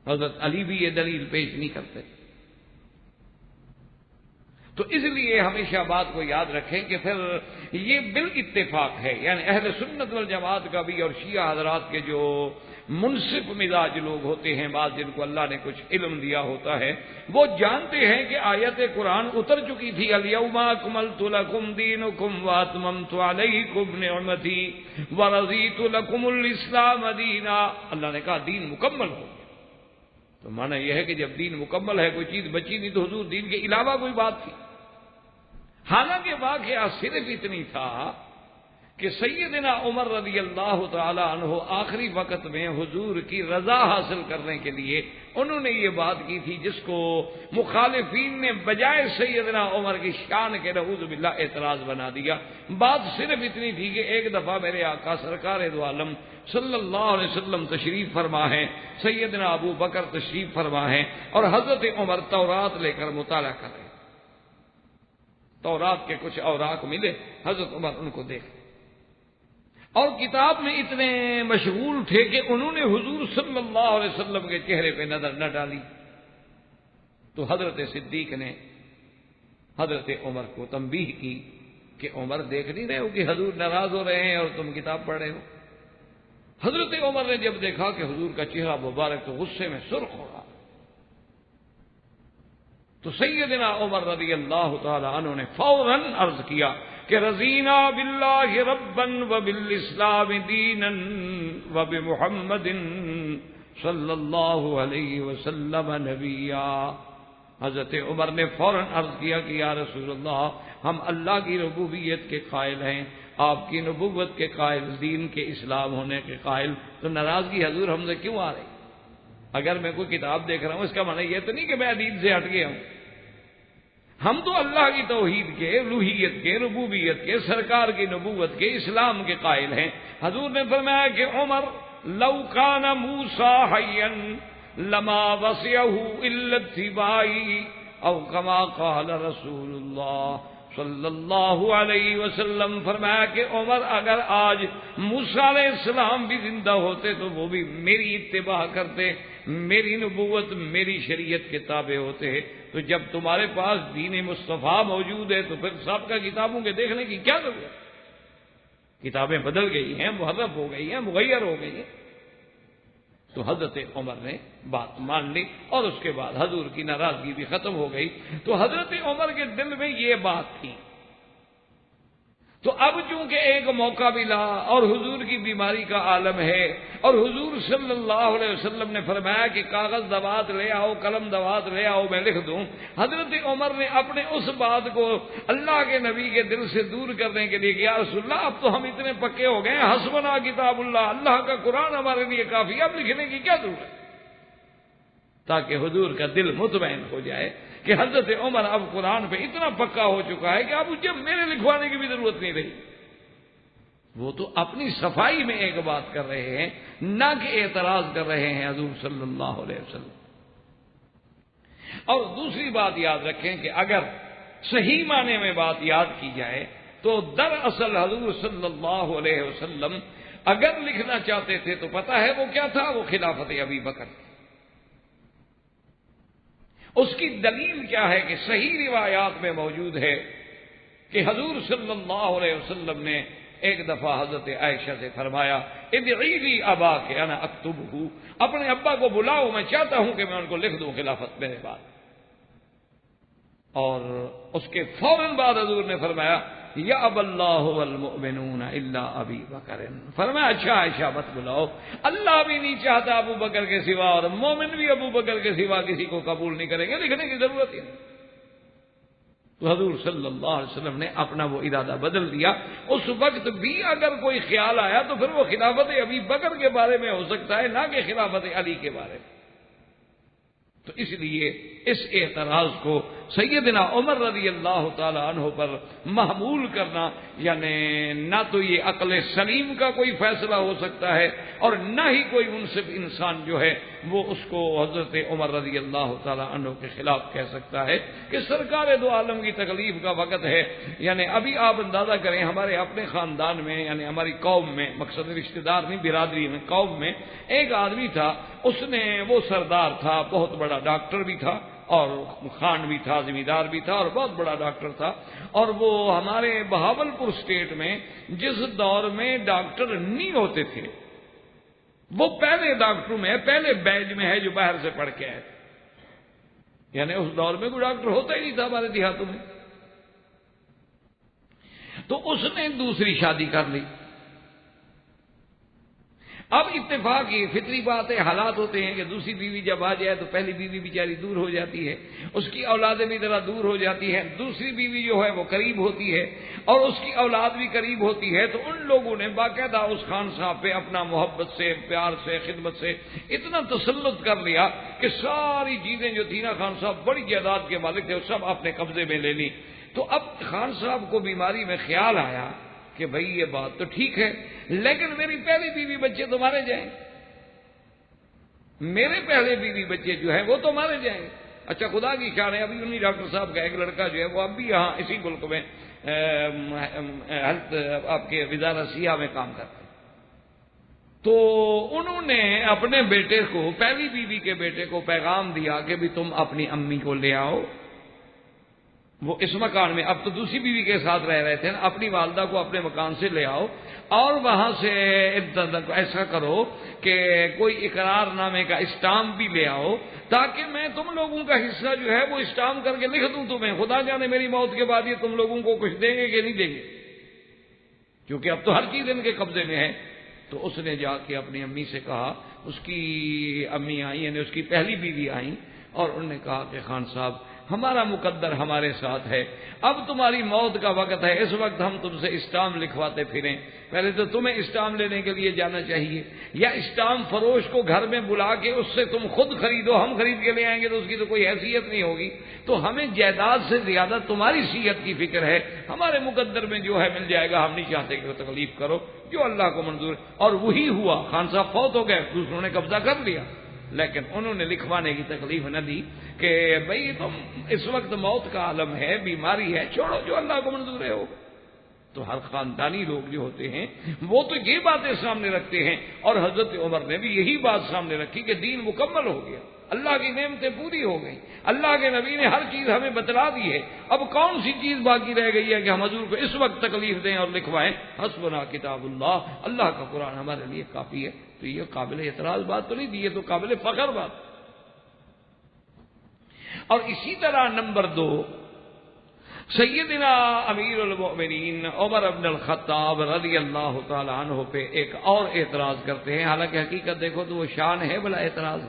حضرت علی بھی یہ دلیل پیش نہیں کرتے۔ تو اس لیے ہمیشہ بات کو یاد رکھیں کہ پھر یہ بالاتفاق ہے، یعنی اہل سنت والجماعت کا بھی اور شیعہ حضرات کے جو منصف مزاج لوگ ہوتے ہیں، بعض جن کو اللہ نے کچھ علم دیا ہوتا ہے، وہ جانتے ہیں کہ آیت قرآن اتر چکی تھی، الیوم اکملت لکم دینکم واتممت علیکم نعمتی ورضیت لکم الاسلام دینا۔ اللہ نے کہا دین مکمل ہو، تو معنی یہ ہے کہ جب دین مکمل ہے، کوئی چیز بچی نہیں، تو حضور دین کے علاوہ کوئی بات تھی۔ حالانکہ واقعہ صرف اتنی تھا کہ سیدنا عمر رضی اللہ تعالی عنہ آخری وقت میں حضور کی رضا حاصل کرنے کے لیے انہوں نے یہ بات کی تھی جس کو مخالفین نے بجائے سیدنا عمر کی شان کے نعوذ باللہ اعتراض بنا دیا۔ بات صرف اتنی تھی کہ ایک دفعہ میرے آقا سرکار دو عالم صلی اللہ علیہ وسلم تشریف فرما ہے، سیدنا ابو بکر تشریف فرما ہے، اور حضرت عمر تورات لے کر مطالعہ کر رہے۔ تورات کے کچھ اوراق ملے، حضرت عمر ان کو دیکھ، اور کتاب میں اتنے مشغول تھے کہ انہوں نے حضور صلی اللہ علیہ وسلم کے چہرے پہ نظر نہ ڈالی۔ تو حضرت صدیق نے حضرت عمر کو تنبیہ کی کہ عمر دیکھ نہیں رہے ہو کہ حضور ناراض ہو رہے ہیں اور تم کتاب پڑھ رہے ہو؟ حضرت عمر نے جب دیکھا کہ حضور کا چہرہ مبارک تو غصے میں سرخ ہو رہا، تو سیدنا عمر رضی اللہ تعالی عنہ نے فوراً عرض کیا کہ رضینا باللہ ربا وبالاسلام دینا وبمحمد صلی اللہ علیہ وسلم نبیا۔ حضرت عمر نے فوراً عرض کیا کہ یا رسول اللہ، ہم اللہ کی ربوبیت کے قائل ہیں، آپ کی نبوت کے قائل، دین کے اسلام ہونے کے قائل، تو ناراضگی حضور ہم سے کیوں آ رہی؟ اگر میں کوئی کتاب دیکھ رہا ہوں اس کا معنی یہ تو نہیں کہ میں دین سے ہٹ گیا ہوں۔ ہم تو اللہ کی توحید کے، الوہیت کے، ربوبیت کے، سرکار کی نبوت کے، اسلام کے قائل ہیں۔ حضور نے فرمایا کہ عمر لو کان موسیٰ حیا لما وسعہ الا اتباعی، او کما قال رسول اللہ صلی اللہ علیہ وسلم، فرمایا کہ عمر اگر آج موسیٰ علیہ السلام بھی زندہ ہوتے تو وہ بھی میری اتباع کرتے، میری نبوت، میری شریعت کے تابع ہوتے۔ تو جب تمہارے پاس دین مصطفیٰ موجود ہے تو پھر سابقہ کتابوں کے دیکھنے کی کیا ضرورت؟ کتابیں بدل گئی ہیں، محرف ہو گئی ہیں، مغیر ہو گئی ہیں۔ تو حضرت عمر نے بات مان لی، اور اس کے بعد حضور کی ناراضگی بھی ختم ہو گئی۔ تو حضرت عمر کے دل میں یہ بات تھی۔ تو اب چونکہ ایک موقع ملا اور حضور کی بیماری کا عالم ہے، اور حضور صلی اللہ علیہ وسلم نے فرمایا کہ کاغذ دوات لے آؤ، قلم دوات لے آؤ، میں لکھ دوں۔ حضرت عمر نے اپنے اس بات کو اللہ کے نبی کے دل سے دور کرنے کے لیے کہ یا رسول اللہ، اب تو ہم اتنے پکے ہو گئے ہیں، حسبنا کتاب اللہ، اللہ کا قرآن ہمارے لیے کافی ہے، اب لکھنے کی کیا ضرورت؟ تاکہ حضور کا دل مطمئن ہو جائے کہ حضرت عمر اب قرآن پہ اتنا پکا ہو چکا ہے کہ اب جب میرے لکھوانے کی بھی ضرورت نہیں رہی۔ وہ تو اپنی صفائی میں ایک بات کر رہے ہیں، نہ کہ اعتراض کر رہے ہیں حضور صلی اللہ علیہ وسلم۔ اور دوسری بات یاد رکھیں کہ اگر صحیح معنی میں بات یاد کی جائے تو دراصل حضور صلی اللہ علیہ وسلم اگر لکھنا چاہتے تھے تو پتہ ہے وہ کیا تھا، وہ خلافت ابی بکر تھی۔ اس کی دلیل کیا ہے کہ صحیح روایات میں موجود ہے کہ حضور صلی اللہ علیہ وسلم نے ایک دفعہ حضرت عائشہ سے فرمایا ادعی لی ابا کہ انا اکتبہ، اپنے ابا کو بلاؤ، میں چاہتا ہوں کہ میں ان کو لکھ دوں خلافت میرے بعد۔ اور اس کے فوراً بعد حضور نے فرمایا یا اب اللہ والمؤمنون الا ابی بکر، فرمایا اچھا عائشہ مت بلاؤ، اللہ بھی نہیں چاہتا ابو بکر کے سوا، اور مومن بھی ابو بکر کے سوا کسی کو قبول نہیں کریں گے، لکھنے کی ضرورت ہی نہیں۔ تو حضور صلی اللہ علیہ وسلم نے اپنا وہ ارادہ بدل دیا۔ اس وقت بھی اگر کوئی خیال آیا تو پھر وہ خلافت ابی بکر کے بارے میں ہو سکتا ہے، نہ کہ خلافت علی کے بارے میں۔ تو اس لیے اس اعتراض کو سیدنا عمر رضی اللہ تعالی عنہ پر محمول کرنا یعنی نہ تو یہ عقل سلیم کا کوئی فیصلہ ہو سکتا ہے اور نہ ہی کوئی منصف انسان جو ہے وہ اس کو حضرت عمر رضی اللہ تعالی عنہ کے خلاف کہہ سکتا ہے کہ سرکار دو عالم کی تکلیف کا وقت ہے. یعنی ابھی آپ اندازہ کریں ہمارے اپنے خاندان میں یعنی ہماری قوم میں، مقصد رشتہ دار نہیں برادری میں، قوم میں ایک آدمی تھا، اس نے وہ سردار تھا، بہت بڑا ڈاکٹر بھی تھا اور خان بھی تھا، زمیندار بھی تھا اور بہت بڑا ڈاکٹر تھا. اور وہ ہمارے بہاولپور اسٹیٹ میں جس دور میں ڈاکٹر نہیں ہوتے تھے وہ پہلے ڈاکٹروں میں پہلے بیچ میں ہے جو باہر سے پڑھ کے آئے. یعنی اس دور میں کوئی ڈاکٹر ہوتا ہی نہیں تھا ہمارے دیہاتوں میں. تو اس نے دوسری شادی کر لی. اب اتفاق یہ فطری بات ہے، حالات ہوتے ہیں کہ دوسری بیوی جب آ جائے تو پہلی بیوی بیچاری دور ہو جاتی ہے، اس کی اولادیں بھی ذرا دور ہو جاتی ہیں، دوسری بیوی جو ہے وہ قریب ہوتی ہے اور اس کی اولاد بھی قریب ہوتی ہے. تو ان لوگوں نے باقاعدہ اس خان صاحب پہ اپنا محبت سے، پیار سے، خدمت سے اتنا تسلط کر لیا کہ ساری چیزیں جو تھی نا، خان صاحب بڑی جائیداد کے مالک تھے، وہ سب اپنے قبضے میں لے لی. تو اب خان صاحب کو بیماری میں خیال آیا کہ بھئی یہ بات تو ٹھیک ہے لیکن میری پہلی بیوی بچے تو مارے جائیں، میرے پہلے بیوی بچے جو ہیں وہ تو مارے جائیں. اچھا خدا کی شان ہے ابھی انہی ڈاکٹر صاحب کا ایک لڑکا جو ہے وہ اب بھی یہاں اسی ملک میں ہیلتھ آپ کے وزارت سیاہ میں کام کرتے ہیں. تو انہوں نے اپنے بیٹے کو، پہلی بیوی کے بیٹے کو پیغام دیا کہ بھی تم اپنی امی کو لے آؤ. وہ اس مکان میں، اب تو دوسری بیوی کے ساتھ رہ رہے تھے نا، اپنی والدہ کو اپنے مکان سے لے آؤ اور وہاں سے ایسا کرو کہ کوئی اقرار نامے کا اسٹامپ بھی لے آؤ تاکہ میں تم لوگوں کا حصہ جو ہے وہ اسٹامپ کر کے لکھ دوں تمہیں. خدا جانے میری موت کے بعد یہ تم لوگوں کو کچھ دیں گے کہ نہیں دیں گے، کیونکہ اب تو ہر چیز ان کے قبضے میں ہے. تو اس نے جا کے اپنی امی سے کہا، اس کی امی آئی یعنی اس کی پہلی بیوی آئی اور انہوں نے کہا کہ خان صاحب ہمارا مقدر ہمارے ساتھ ہے، اب تمہاری موت کا وقت ہے، اس وقت ہم تم سے اسٹامپ لکھواتے پھریں. پہلے تو تمہیں اسٹامپ لینے کے لیے جانا چاہیے یا اسٹامپ فروش کو گھر میں بلا کے اس سے تم خود خریدو، ہم خرید کے لے آئیں گے تو اس کی تو کوئی حیثیت نہیں ہوگی. تو ہمیں جائیداد سے زیادہ تمہاری صحت کی فکر ہے، ہمارے مقدر میں جو ہے مل جائے گا، ہم نہیں چاہتے کہ وہ تکلیف کرو، جو اللہ کو منظور. اور وہی ہوا، خان صاحب فوت ہو گئے، دوسروں نے قبضہ کر لیا لیکن انہوں نے لکھوانے کی تکلیف نہ دی کہ بھئی تم اس وقت موت کا عالم ہے، بیماری ہے، چھوڑو جو اللہ کو منظور ہے ہو. تو ہر خاندانی لوگ جو ہوتے ہیں وہ تو یہ باتیں سامنے رکھتے ہیں اور حضرت عمر نے بھی یہی بات سامنے رکھی کہ دین مکمل ہو گیا، اللہ کی نعمتیں پوری ہو گئی، اللہ کے نبی نے ہر چیز ہمیں بتلا دی ہے، اب کون سی چیز باقی رہ گئی ہے کہ ہم حضور کو اس وقت تکلیف دیں اور لکھوائیں. حسبنا کتاب اللہ، اللہ کا قرآن ہمارے لیے کافی ہے. تو یہ قابل اعتراض بات تو نہیں دی، یہ تو قابل فخر بات. اور اسی طرح نمبر 2، سیدنا امیر المؤمنین عمر بن الخطاب رضی اللہ تعالی عنہ پہ ایک اور اعتراض کرتے ہیں، حالانکہ حقیقت دیکھو تو وہ شان ہے بلا اعتراض.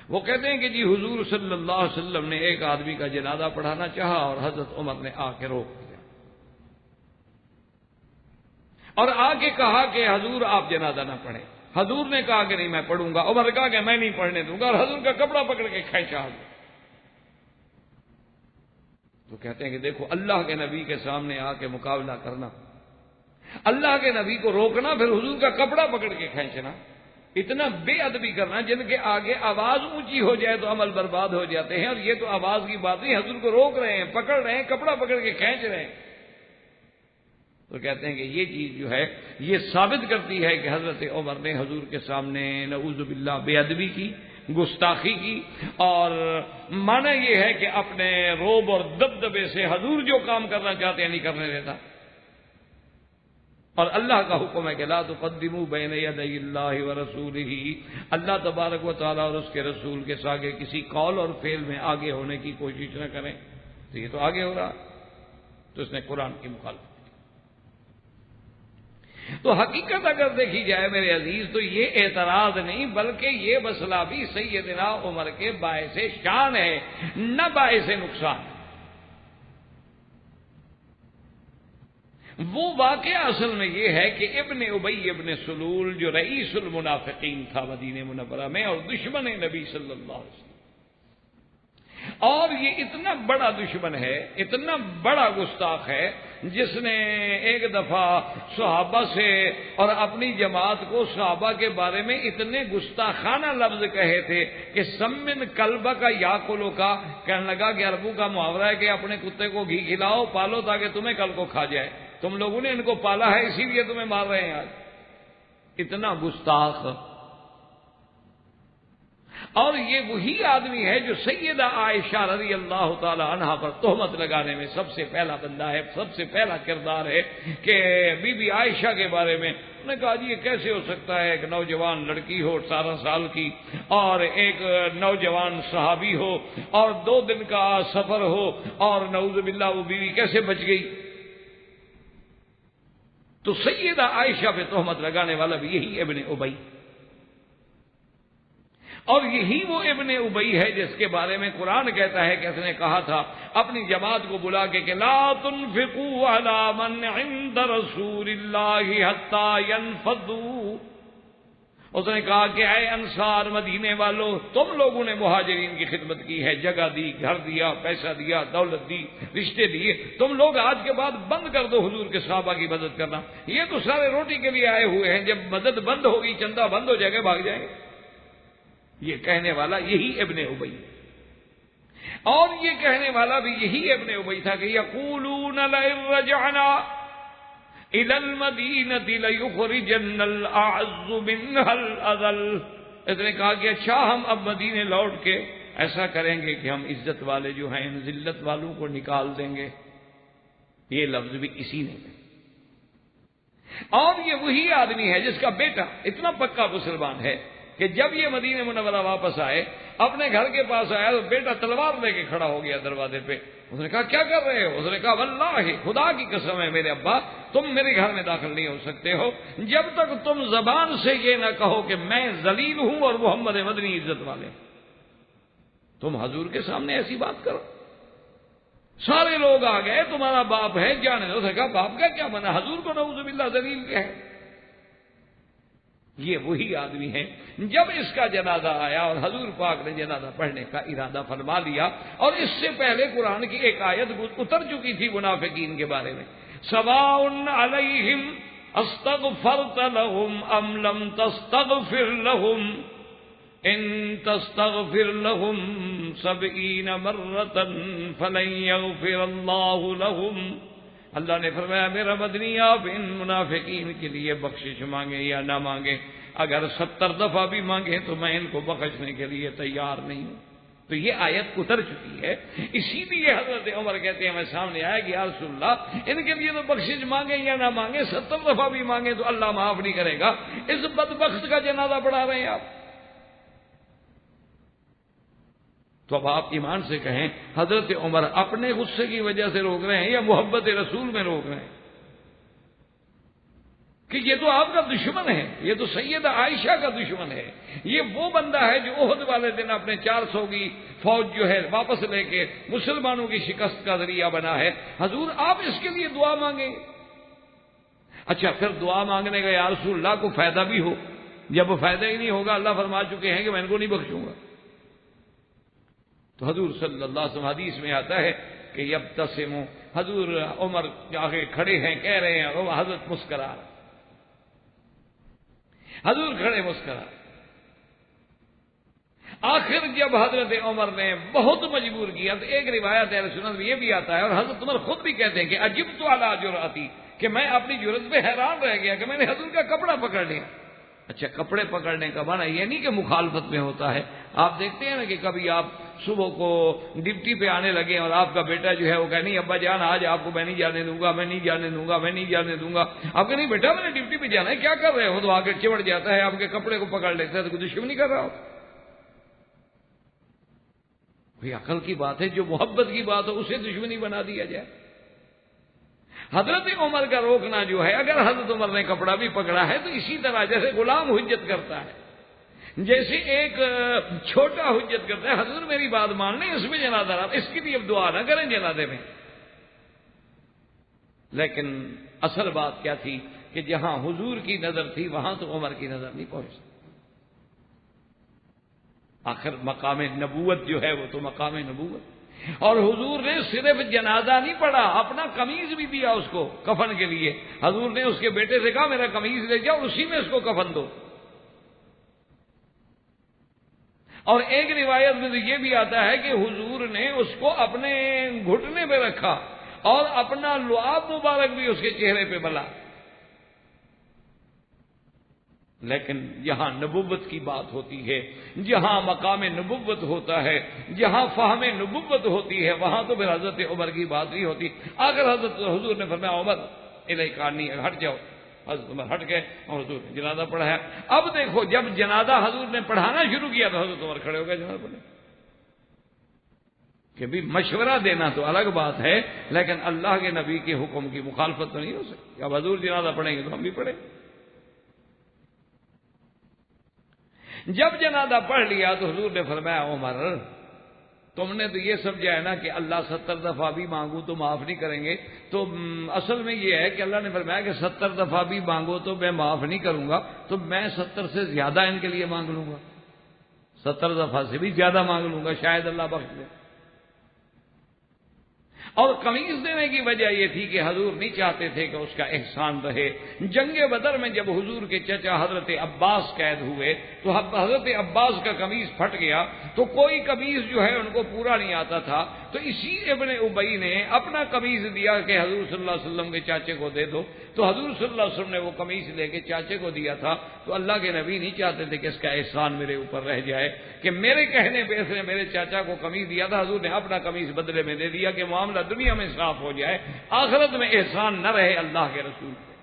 وہ کہتے ہیں کہ جی حضور صلی اللہ علیہ وسلم نے ایک آدمی کا جنازہ پڑھانا چاہا اور حضرت عمر نے آ کے روک دیا اور آ کے کہا کہ حضور آپ جنازہ نہ پڑھیں. حضور نے کہا کہ نہیں میں پڑھوں گا، عمر نے کہا کہ میں نہیں پڑھنے دوں گا اور حضور کا کپڑا پکڑ کے کھینچا. تو کہتے ہیں کہ دیکھو اللہ کے نبی کے سامنے آ کے مقابلہ کرنا، اللہ کے نبی کو روکنا، پھر حضور کا کپڑا پکڑ کے کھینچنا، اتنا بے ادبی کرنا جن کے آگے آواز اونچی ہو جائے تو عمل برباد ہو جاتے ہیں. اور یہ تو آواز کی بات نہیں، حضور کو روک رہے ہیں، پکڑ رہے ہیں، کپڑا پکڑ کے کھینچ رہے ہیں. تو کہتے ہیں کہ یہ چیز جو ہے یہ ثابت کرتی ہے کہ حضرت عمر نے حضور کے سامنے نعوذ باللہ بے ادبی کی، گستاخی کی. اور معنی یہ ہے کہ اپنے روب اور دبدبے سے حضور جو کام کرنا چاہتے ہیں نہیں کرنے دیتا. اور اللہ کا حکم ہے کہ لا تقدموا بین یدی اللہ ورسولہ، اللہ تبارک و تعالیٰ اور اس کے رسول کے آگے کسی قول اور فعل میں آگے ہونے کی کوشش نہ کریں. تو یہ تو آگے ہو رہا، تو اس نے قرآن کی مخالفت. تو حقیقت اگر دیکھی جائے میرے عزیز تو یہ اعتراض نہیں بلکہ یہ مسئلہ بھی سیدنا عمر کے باعث شان ہے نہ باعث نقصان. وہ واقعہ اصل میں یہ ہے کہ ابن ابی ابن سلول جو رئیس المنافقین تھا مدینہ منورہ میں اور دشمن نبی صلی اللہ علیہ وسلم، اور یہ اتنا بڑا دشمن ہے، اتنا بڑا گستاخ ہے، جس نے ایک دفعہ صحابہ سے اور اپنی جماعت کو صحابہ کے بارے میں اتنے گستاخانہ لفظ کہے تھے کہ سمن کلبہ کا یا کلو کا، کہنے لگا کہ عربوں کا محاورہ ہے کہ اپنے کتے کو گھی کھلاؤ پالو تاکہ تمہیں کل کو کھا جائے، تم لوگوں نے ان کو پالا ہے اسی لیے تمہیں مار رہے ہیں آج۔ اتنا گستاخ۔ اور یہ وہی آدمی ہے جو سیدہ عائشہ رضی اللہ تعالی عنہا پر تہمت لگانے میں سب سے پہلا بندہ ہے، سب سے پہلا کردار ہے کہ بی بی عائشہ کے بارے میں انہوں نے کہا جی یہ کیسے ہو سکتا ہے، ایک نوجوان لڑکی ہو 18 سال کی اور ایک نوجوان صحابی ہو اور 2 دن کا سفر ہو اور نعوذ باللہ وہ بیوی کیسے بچ گئی؟ تو سیدہ عائشہ پہ تہمت لگانے والا بھی یہی ابن ابی، اور یہی وہ ابن ابی ہے جس کے بارے میں قرآن کہتا ہے کہ اس نے کہا تھا اپنی جماعت کو بلا کے کہ لا تنفقوا علی من عند رسول اللہ حتی ينفضوا، اس نے کہا کہ اے انصار مدینے والو، تم لوگوں نے مہاجرین کی خدمت کی ہے، جگہ دی، گھر دیا، پیسہ دیا، دولت دی، رشتے دیے، تم لوگ آج کے بعد بند کر دو حضور کے صحابہ کی مدد کرنا، یہ تو سارے روٹی کے لیے آئے ہوئے ہیں، جب مدد بند ہوگی چندہ بند ہو جائے گا بھاگ جائیں گے۔ یہ کہنے والا یہی ابن ابی، اور یہ کہنے والا بھی یہی ابن ابی تھا کہ یقولون لئن رجعنا الى المدینة لیخرجن الاعز منها الاذل، اس نے کہا کہ اچھا ہم اب مدینے لوٹ کے ایسا کریں گے کہ ہم عزت والے جو ہیں ان ذلت والوں کو نکال دیں گے۔ یہ لفظ بھی اسی نے کہا، اور یہ وہی آدمی ہے جس کا بیٹا اتنا پکا مسلمان ہے کہ جب یہ مدینہ منورہ واپس آئے اپنے گھر کے پاس آیا تو بیٹا تلوار لے کے کھڑا ہو گیا دروازے پہ۔ اس نے کہا کیا کر رہے ہو؟ اس نے کہا واللہ خدا کی قسم ہے میرے ابا، تم میرے گھر میں داخل نہیں ہو سکتے ہو جب تک تم زبان سے یہ نہ کہو کہ میں ذلیل ہوں اور محمد مدنی عزت والے۔ تم حضور کے سامنے ایسی بات کرو، سارے لوگ آ گئے، تمہارا باپ ہے جانے دو۔ اس نے کہا باپ کا کیا بنا، حضور کو نعوذ باللہ ذلیل کہے۔ یہ وہی آدمی ہے جب اس کا جنازہ آیا اور حضور پاک نے جنازہ پڑھنے کا ارادہ فرما لیا، اور اس سے پہلے قرآن کی ایک آیت اتر چکی تھی منافقین کے بارے میں، سواء علیہم استغفرت لهم ام لم تستغفر لهم ان تستغفر لهم 70 مرة فلن يغفر اللہ لهم۔ اللہ نے فرمایا میرا مدنی آپ ان منافقین کے لیے بخشش مانگے یا نہ مانگے، اگر 70 دفعہ بھی مانگے تو میں ان کو بخشنے کے لیے تیار نہیں ہوں۔ تو یہ آیت اتر چکی ہے، اسی لیے حضرت عمر کہتے ہیں میں سامنے آیا کہ یا رسول اللہ ان کے لیے تو بخشش مانگے یا نہ مانگے 70 دفعہ بھی مانگے تو اللہ معاف نہیں کرے گا، اس بدبخت کا جنازہ پڑھا رہے ہیں آپ۔ تو اب آپ ایمان سے کہیں حضرت عمر اپنے غصے کی وجہ سے روک رہے ہیں یا محبت رسول میں روک رہے ہیں؟ کہ یہ تو آپ کا دشمن ہے، یہ تو سیدہ عائشہ کا دشمن ہے، یہ وہ بندہ ہے جو احد والے دن اپنے 400 کی فوج جو ہے واپس لے کے مسلمانوں کی شکست کا ذریعہ بنا ہے۔ حضور آپ اس کے لیے دعا مانگیں؟ اچھا پھر دعا مانگنے کا یا رسول اللہ کو فائدہ بھی ہو، جب فائدہ ہی نہیں ہوگا اللہ فرما چکے ہیں کہ میں ان کو نہیں بخشوں گا۔ تو حضور صلی اللہ علیہ وسلم حدیث میں آتا ہے کہ یبتسموا، حضور عمر آگے کھڑے ہیں کہہ رہے ہیں اور حضرت مسکرا رہے، حضور کھڑے مسکرا رہے۔ آخر جب حضرت عمر نے بہت مجبور کیا تو ایک روایت اہل سنت میں یہ بھی آتا ہے اور حضرت عمر خود بھی کہتے ہیں کہ عجبت علی جرأتی، کہ میں اپنی جرأت پہ حیران رہ گیا کہ میں نے حضور کا کپڑا پکڑ لیا۔ اچھا کپڑے پکڑنے کا معنی یہ نہیں کہ مخالفت میں ہوتا ہے، آپ دیکھتے ہیں نا کہ کبھی آپ صبح کو ڈپٹی پہ آنے لگے اور آپ کا بیٹا جو ہے وہ کہے نہیں ابا جان آج آپ کو میں نہیں جانے دوں گا، میں نہیں جانے دوں گا، میں نہیں جانے دوں گا۔ آپ کہ نہیں بیٹا میں نے ڈپٹی پہ جانا ہے، کیا کر رہے ہو؟ تو آگے چمڑ جاتا ہے، آپ کے کپڑے کو پکڑ لیتا ہے، تو کوئی دشمنی کر رہا ہو؟ کوئی عقل کی بات ہے، جو محبت کی بات ہو اسے دشمنی بنا دیا جائے۔ حضرت عمر کا روکنا جو ہے، اگر حضرت عمر نے کپڑا بھی پکڑا ہے تو اسی طرح جیسے غلام حجت کرتا ہے، جیسے ایک چھوٹا حجت کرتا ہے، حضور میری بات مان لیں اس میں جنازہ رہا، اس کی بھی اب دعا نہ کریں جنازے میں۔ لیکن اصل بات کیا تھی کہ جہاں حضور کی نظر تھی وہاں تو عمر کی نظر نہیں پہنچ سکتی. آخر مقام نبوت جو ہے وہ تو مقام نبوت. اور حضور نے صرف جنازہ نہیں پڑھا، اپنا قمیض بھی دیا اس کو کفن کے لیے. حضور نے اس کے بیٹے سے کہا میرا قمیض لے جاؤ، اسی میں اس کو کفن دو. اور ایک روایت میں تو یہ بھی آتا ہے کہ حضور نے اس کو اپنے گھٹنے پہ رکھا اور اپنا لعاب مبارک بھی اس کے چہرے پہ ملا. لیکن جہاں نبوت کی بات ہوتی ہے، جہاں مقام نبوت ہوتا ہے، جہاں فہم نبوت ہوتی ہے، وہاں تو پھر حضرت عمر کی بات نہیں ہوتی. اگر حضرت حضور نے فرمایا عمر الیک عنی، ہٹ جاؤ، حضرت عمر ہٹ گئے اور حضور نے جنازہ پڑھایا. اب دیکھو جب جنازہ حضور نے پڑھانا شروع کیا تو حضرت عمر کھڑے ہو گئے جنازہ پڑھنے. کہ بھی مشورہ دینا تو الگ بات ہے، لیکن اللہ کے نبی کے حکم کی مخالفت تو نہیں ہو سکتی. اب حضور جنازہ پڑھیں گے تو ہم بھی پڑھیں. جب جنازہ پڑھ لیا تو حضور نے فرمایا عمر تم نے تو یہ سمجھا ہے نا کہ اللہ 70 دفعہ بھی مانگوں تو معاف نہیں کریں گے، تو اصل میں یہ ہے کہ اللہ نے فرمایا کہ 70 دفعہ بھی مانگو تو میں معاف نہیں کروں گا، تو میں 70 سے زیادہ ان کے لیے مانگ لوں گا، 70 دفعہ سے بھی زیادہ مانگ لوں گا، شاید اللہ بخش دے. اور قمیض دینے کی وجہ یہ تھی کہ حضور نہیں چاہتے تھے کہ اس کا احسان رہے. جنگ بدر میں جب حضور کے چچا حضرت عباس قید ہوئے تو حضرت عباس کا قمیض پھٹ گیا، تو کوئی قمیض جو ہے ان کو پورا نہیں آتا تھا، تو اسی ابن ابی نے اپنا قمیض دیا کہ حضور صلی اللہ علیہ وسلم کے چاچے کو دے دو. تو حضور صلی اللہ علیہ وسلم نے وہ قمیض لے کے چاچے کو دیا تھا. تو اللہ کے نبی نہیں چاہتے تھے کہ اس کا احسان میرے اوپر رہ جائے کہ میرے کہنے پہ اس نے میرے چاچا کو قمیض دیا تھا، حضور نے اپنا قمیض بدلے میں دے دیا کہ معاملہ دنیا میں صاف ہو جائے، آخرت میں احسان نہ رہے اللہ کے رسول پہ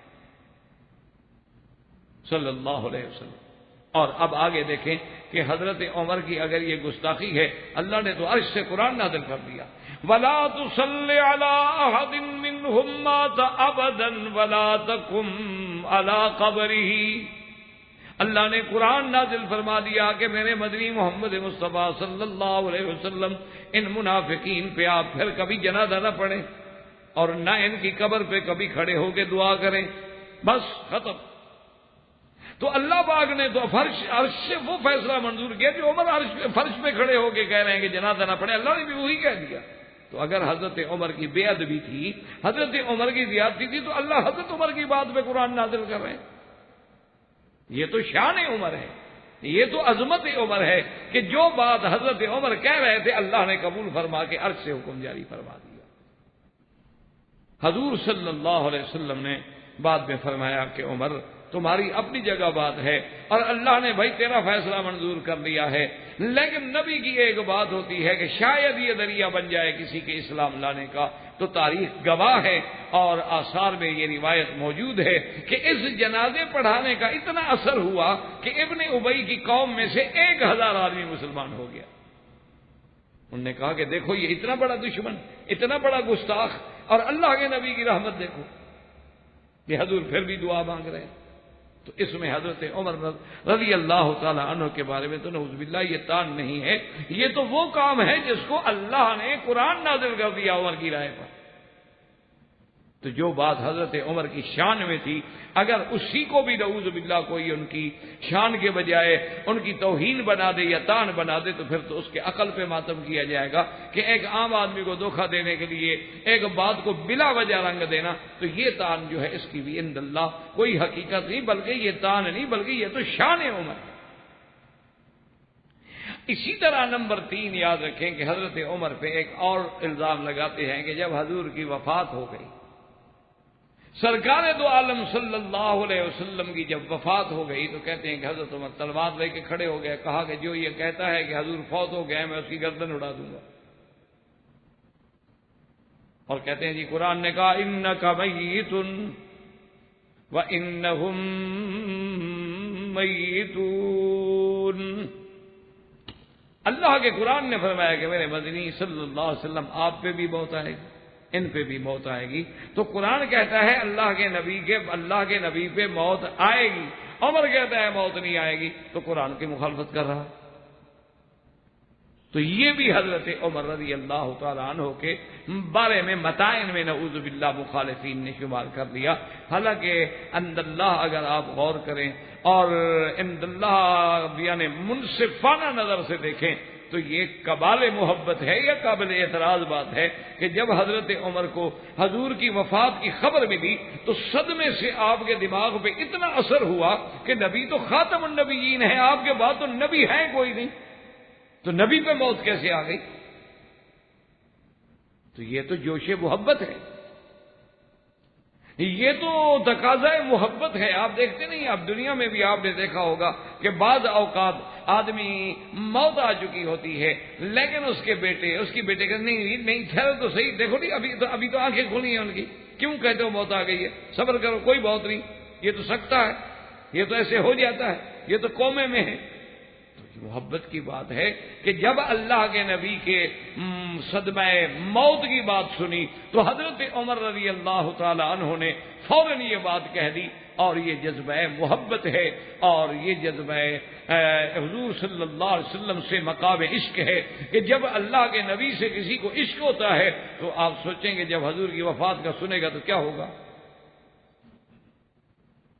صلی اللہ علیہ وسلم. اور اب آگے دیکھیں کہ حضرت عمر کی اگر یہ گستاخی ہے، اللہ نے تو عرش سے قرآن نازل کر دیا وَلَا تُصَلِّ عَلَىٰ أَحَدٍ مِّنْهُمْ مَاتَ أَبَدًا وَلَا تَقُمْ عَلَىٰ قَبْرِهِ. اللہ نے قرآن نازل فرما دیا کہ میرے مدنی محمد مصطفیٰ صلی اللہ علیہ وسلم ان منافقین پہ آپ پھر کبھی جنازہ نہ پڑھیں اور نہ ان کی قبر پہ کبھی کھڑے ہو کے دعا کریں، بس ختم. تو اللہ پاک نے تو عرش سے وہ فیصلہ منظور کیا جو عمر فرش پہ کھڑے ہو کے کہہ رہے ہیں کہ جنازہ نہ پڑھے، اللہ نے بھی وہی کہہ دیا. تو اگر حضرت عمر کی بے ادبی تھی، حضرت عمر کی زیادتی تھی، تو اللہ حضرت عمر کی بات پہ قرآن نازل کر رہے ہیں. یہ تو شان عمر ہے، یہ تو عظمت عمر ہے کہ جو بات حضرت عمر کہہ رہے تھے اللہ نے قبول فرما کے عرش سے حکم جاری فرما دیا. حضور صلی اللہ علیہ وسلم نے بعد میں فرمایا کہ عمر تمہاری اپنی جگہ بات ہے اور اللہ نے بھائی تیرا فیصلہ منظور کر لیا ہے، لیکن نبی کی ایک بات ہوتی ہے کہ شاید یہ ذریعہ بن جائے کسی کے اسلام لانے کا. تو تاریخ گواہ ہے اور آثار میں یہ روایت موجود ہے کہ اس جنازے پڑھانے کا اتنا اثر ہوا کہ ابن ابی کی قوم میں سے 1000 آدمی مسلمان ہو گیا. انہوں نے کہا کہ دیکھو یہ اتنا بڑا دشمن، اتنا بڑا گستاخ، اور اللہ کے نبی کی رحمت دیکھو کہ حضور پھر بھی دعا مانگ رہے ہیں. تو اس میں حضرت عمر رضی اللہ تعالی عنہ کے بارے میں تو نعوذ باللہ یہ تان نہیں ہے، یہ تو وہ کام ہے جس کو اللہ نے قرآن نازل کر دیا عمر کی رائے پر. تو جو بات حضرت عمر کی شان میں تھی، اگر اسی کو بھی نعوذ باللہ کوئی ان کی شان کے بجائے ان کی توہین بنا دے یا تان بنا دے تو پھر تو اس کے عقل پہ ماتم کیا جائے گا کہ ایک عام آدمی کو دھوکہ دینے کے لیے ایک بات کو بلا وجہ رنگ دینا، تو یہ تان جو ہے اس کی بھی عند اللہ کوئی حقیقت نہیں، بلکہ یہ تان نہیں بلکہ یہ تو شان عمر. اسی طرح نمبر 3 یاد رکھیں کہ حضرت عمر پہ ایک اور الزام لگاتے ہیں کہ جب حضور کی وفات ہو گئی، سرکار دو عالم صلی اللہ علیہ وسلم کی جب وفات ہو گئی تو کہتے ہیں کہ حضرت عمر تلوار لے کے کھڑے ہو گئے، کہا کہ جو یہ کہتا ہے کہ حضور فوت ہو گئے میں اس کی گردن اڑا دوں گا. اور کہتے ہیں جی قرآن نے کہا انک میت وانہم میتون. اللہ کے قرآن نے فرمایا کہ میرے مدنی صلی اللہ علیہ وسلم آپ پہ بھی موت آئے گی، ان پہ بھی موت آئے گی. تو قرآن کہتا ہے اللہ کے نبی پہ موت آئے گی، عمر کہتا ہے موت نہیں آئے گی، تو قرآن کی مخالفت کر رہا. تو یہ بھی حضرت عمر رضی اللہ تعالیٰ عنہ کے بارے میں متائن میں نعوذ باللہ مخالفین نے شمار کر لیا. حالانکہ عند اللہ اگر آپ غور کریں اور عند اللہ یعنی منصفانہ نظر سے دیکھیں تو یہ کمال محبت ہے یا قابل اعتراض بات ہے کہ جب حضرت عمر کو حضور کی وفات کی خبر ملی تو صدمے سے آپ کے دماغ پہ اتنا اثر ہوا کہ نبی تو خاتم النبیین ہے، آپ کے بعد تو نبی ہے کوئی نہیں، تو نبی پہ موت کیسے آ گئی؟ تو یہ تو جوش محبت ہے، یہ تو تقاضا محبت ہے. آپ دیکھتے نہیں، اب دنیا میں بھی آپ نے دیکھا ہوگا کہ بعض اوقات آدمی موت آ چکی ہوتی ہے لیکن اس کے بیٹے اس کی بیٹے کہ نہیں ٹھہرو تو صحیح، دیکھو نہیں ابھی تو آنکھیں کھلی ہیں ان کی، کیوں کہتے ہو موت آ گئی ہے، صبر کرو کوئی موت نہیں، یہ تو سکتا ہے، یہ تو ایسے ہو جاتا ہے، یہ تو قومے میں ہے. محبت کی بات ہے کہ جب اللہ کے نبی کے صدمہ موت کی بات سنی تو حضرت عمر رضی اللہ تعالی عنہ نے فوراً یہ بات کہہ دی، اور یہ جذبہ محبت ہے اور یہ جذبہ حضور صلی اللہ علیہ وسلم سے مقام عشق ہے کہ جب اللہ کے نبی سے کسی کو عشق ہوتا ہے تو آپ سوچیں گے جب حضور کی وفات کا سنے گا تو کیا ہوگا.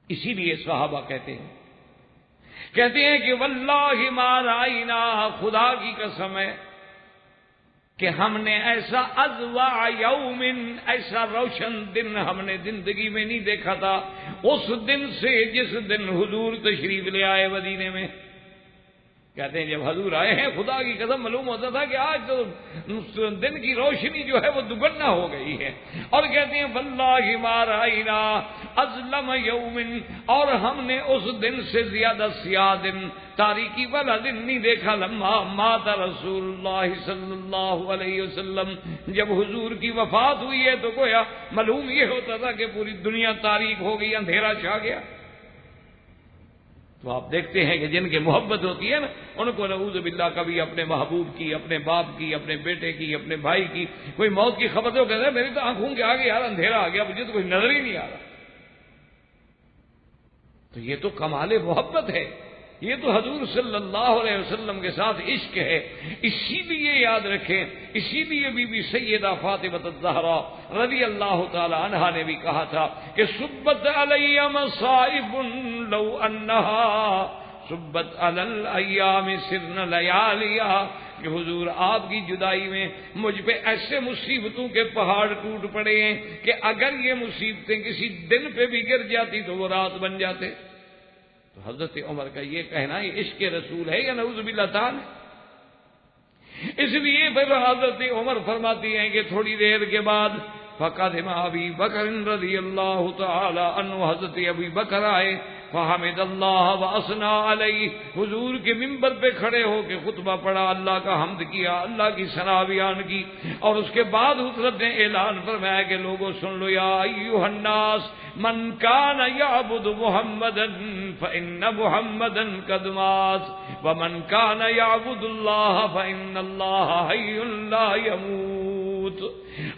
اسی لیے صحابہ کہتے ہیں کہ واللہ ما رائنا، خدا کی قسم ہے کہ ہم نے ایسا اضواء یوم، ایسا روشن دن ہم نے زندگی میں نہیں دیکھا تھا اس دن سے جس دن حضور تشریف لے آئے مدینے میں. کہتے ہیں جب حضور آئے ہیں خدا کی قسم معلوم ہوتا تھا کہ آج تو دن کی روشنی جو ہے وہ دگنا ہو گئی ہے. اور کہتے ہیں واللہ ما رائنا اظلم یوم، اور ہم نے اس دن سے زیادہ سیاہ دن، تاریکی والا دن نہیں دیکھا لما مات رسول اللہ صلی اللہ علیہ وسلم. جب حضور کی وفات ہوئی ہے تو گویا معلوم یہ ہوتا تھا کہ پوری دنیا تاریک ہو گئی، اندھیرا چھا گیا. تو آپ دیکھتے ہیں کہ جن کی محبت ہوتی ہے نا ان کو نعوذ باللہ کبھی اپنے محبوب کی، اپنے باپ کی، اپنے بیٹے کی، اپنے بھائی کی کوئی موت کی خبر تو کہتے ہیں میری تو آنکھوں کے آگے یار اندھیرا آ گیا، مجھے تو کچھ نظر ہی نہیں آ رہا. تو یہ تو کمال محبت ہے، یہ تو حضور صلی اللہ علیہ وسلم کے ساتھ عشق ہے. اسی لیے یاد رکھیں، اسی لیے بی بی سیدہ فاطمہ الزہرا رضی اللہ تعالی عنہا نے بھی کہا تھا کہ سبت علی مصائب لو انہا سبت علی الایام سرن لیالیا، کہ حضور آپ کی جدائی میں مجھ پہ ایسے مصیبتوں کے پہاڑ ٹوٹ پڑے ہیں کہ اگر یہ مصیبتیں کسی دن پہ بھی گر جاتی تو وہ رات بن جاتے. تو حضرت عمر کا یہ کہنا یہ عشق رسول ہے یا نعوذ باللہ تعالی. اس لیے پھر حضرت عمر فرماتی ہیں کہ تھوڑی دیر کے بعد فقدم ابی بکر رضی اللہ تعالی عنہ، حضرت ابی بکر آئے، فحمد اللہ واثنى علیہ، حضور کے منبر پہ کھڑے ہو کے خطبہ پڑھا، اللہ کا حمد کیا، اللہ کی ثنا بیان کی، اور اس کے بعد حضرت نے اعلان فرمایا کہ لوگوں سن لو، یا ایھا الناس من کان یعبد محمدا فإن محمدا قد مات ومن کان یعبد اللہ فإن اللہ حی لا یموت.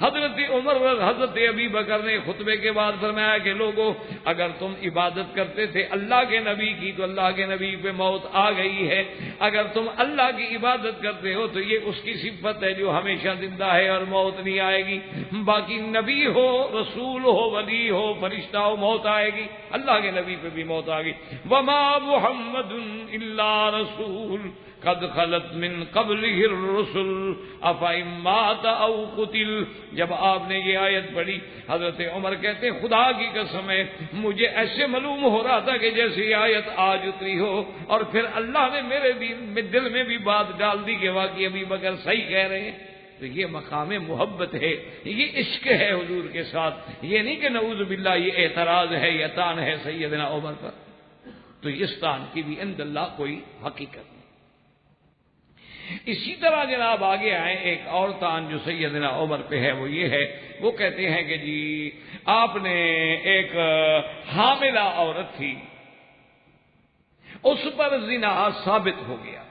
حضرت عمر حضرت ابی بکر نے خطبے کے بعد فرمایا کہ لوگوں اگر تم عبادت کرتے تھے اللہ کے نبی کی تو اللہ کے نبی پہ موت آ گئی ہے، اگر تم اللہ کی عبادت کرتے ہو تو یہ اس کی صفت ہے جو ہمیشہ زندہ ہے اور موت نہیں آئے گی. باقی نبی ہو، رسول ہو، ولی ہو، فرشتہ ہو، موت آئے گی، اللہ کے نبی پہ بھی موت آ گئی. وما محمد الا رسول قد خلت من قبلہ الرسل افإن مات او قتل. جب آپ نے یہ آیت پڑھی حضرت عمر کہتے ہیں خدا کی قسم ہے مجھے ایسے معلوم ہو رہا تھا کہ جیسے یہ آیت آج اتری ہو، اور پھر اللہ نے میرے دل میں بھی بات ڈال دی کہ واقعی ابی بکر صحیح کہہ رہے ہیں. تو یہ مقام محبت ہے، یہ عشق ہے حضور کے ساتھ، یہ نہیں کہ نعوذ باللہ یہ اعتراض ہے یا تان ہے سیدنا عمر پر. تو اس تان کی بھی عند اللہ کوئی حقیقت نہیں. اسی طرح جناب آگے آئے ایک اور تان جو سیدنا عمر پہ ہے وہ یہ ہے، وہ کہتے ہیں کہ جی آپ نے ایک حاملہ عورت تھی، اس پر زنا ثابت ہو گیا.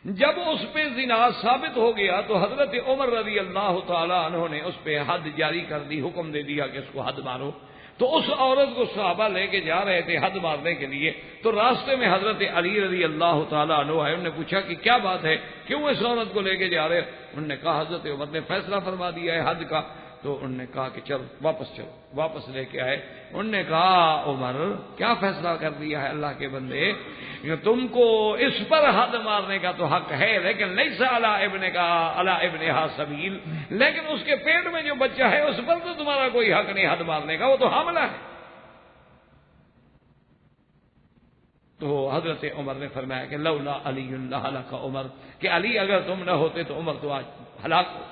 جب اس پہ زنا ثابت ہو گیا تو حضرت عمر رضی اللہ تعالی عنہ نے اس پہ حد جاری کر دی، حکم دے دیا کہ اس کو حد مارو. تو اس عورت کو صحابہ لے کے جا رہے تھے حد مارنے کے لیے، تو راستے میں حضرت علی رضی اللہ تعالیٰ عنہ آئے، انہوں نے پوچھا کہ کیا بات ہے، کیوں اس عورت کو لے کے جا رہے؟ انہوں نے کہا حضرت عمر نے فیصلہ فرما دیا ہے حد کا۔ تو انہوں نے کہا کہ چل واپس لے کے آئے۔ انہوں نے کہا عمر کیا فیصلہ کر دیا ہے اللہ کے بندے، تم کو اس پر حد مارنے کا تو حق ہے، لیکن لیس علی ابنہا سبیل، لیکن اس کے پیٹ میں جو بچہ ہے اس پر تو تمہارا کوئی حق نہیں حد مارنے کا، وہ تو حاملہ ہے۔ تو حضرت عمر نے فرمایا کہ لولا علی لہلک عمر، کہ علی اگر تم نہ ہوتے تو عمر تو آج ہلاک ہو۔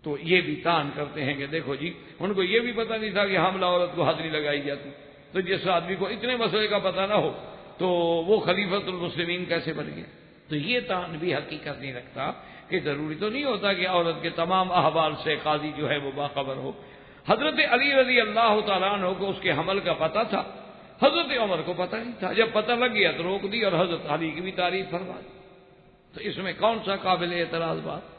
تو یہ بھی تان کرتے ہیں کہ دیکھو جی، ان کو یہ بھی پتہ نہیں تھا کہ حاملہ عورت کو حد نہیں لگائی جاتی، تو جس آدمی کو اتنے مسئلے کا پتہ نہ ہو تو وہ خلیفۃ المسلمین کیسے بن گیا؟ تو یہ تان بھی حقیقت نہیں رکھتا کہ ضروری تو نہیں ہوتا کہ عورت کے تمام احوال سے قاضی جو ہے وہ باخبر ہو۔ حضرت علی رضی اللہ تعالیٰ عنہ کو اس کے حمل کا پتہ تھا، حضرت عمر کو پتہ نہیں تھا، جب پتہ لگ گیا تو روک دی اور حضرت علی کی بھی تعریف فرما دی۔ تو اس میں کون سا قابل اعتراض بات؟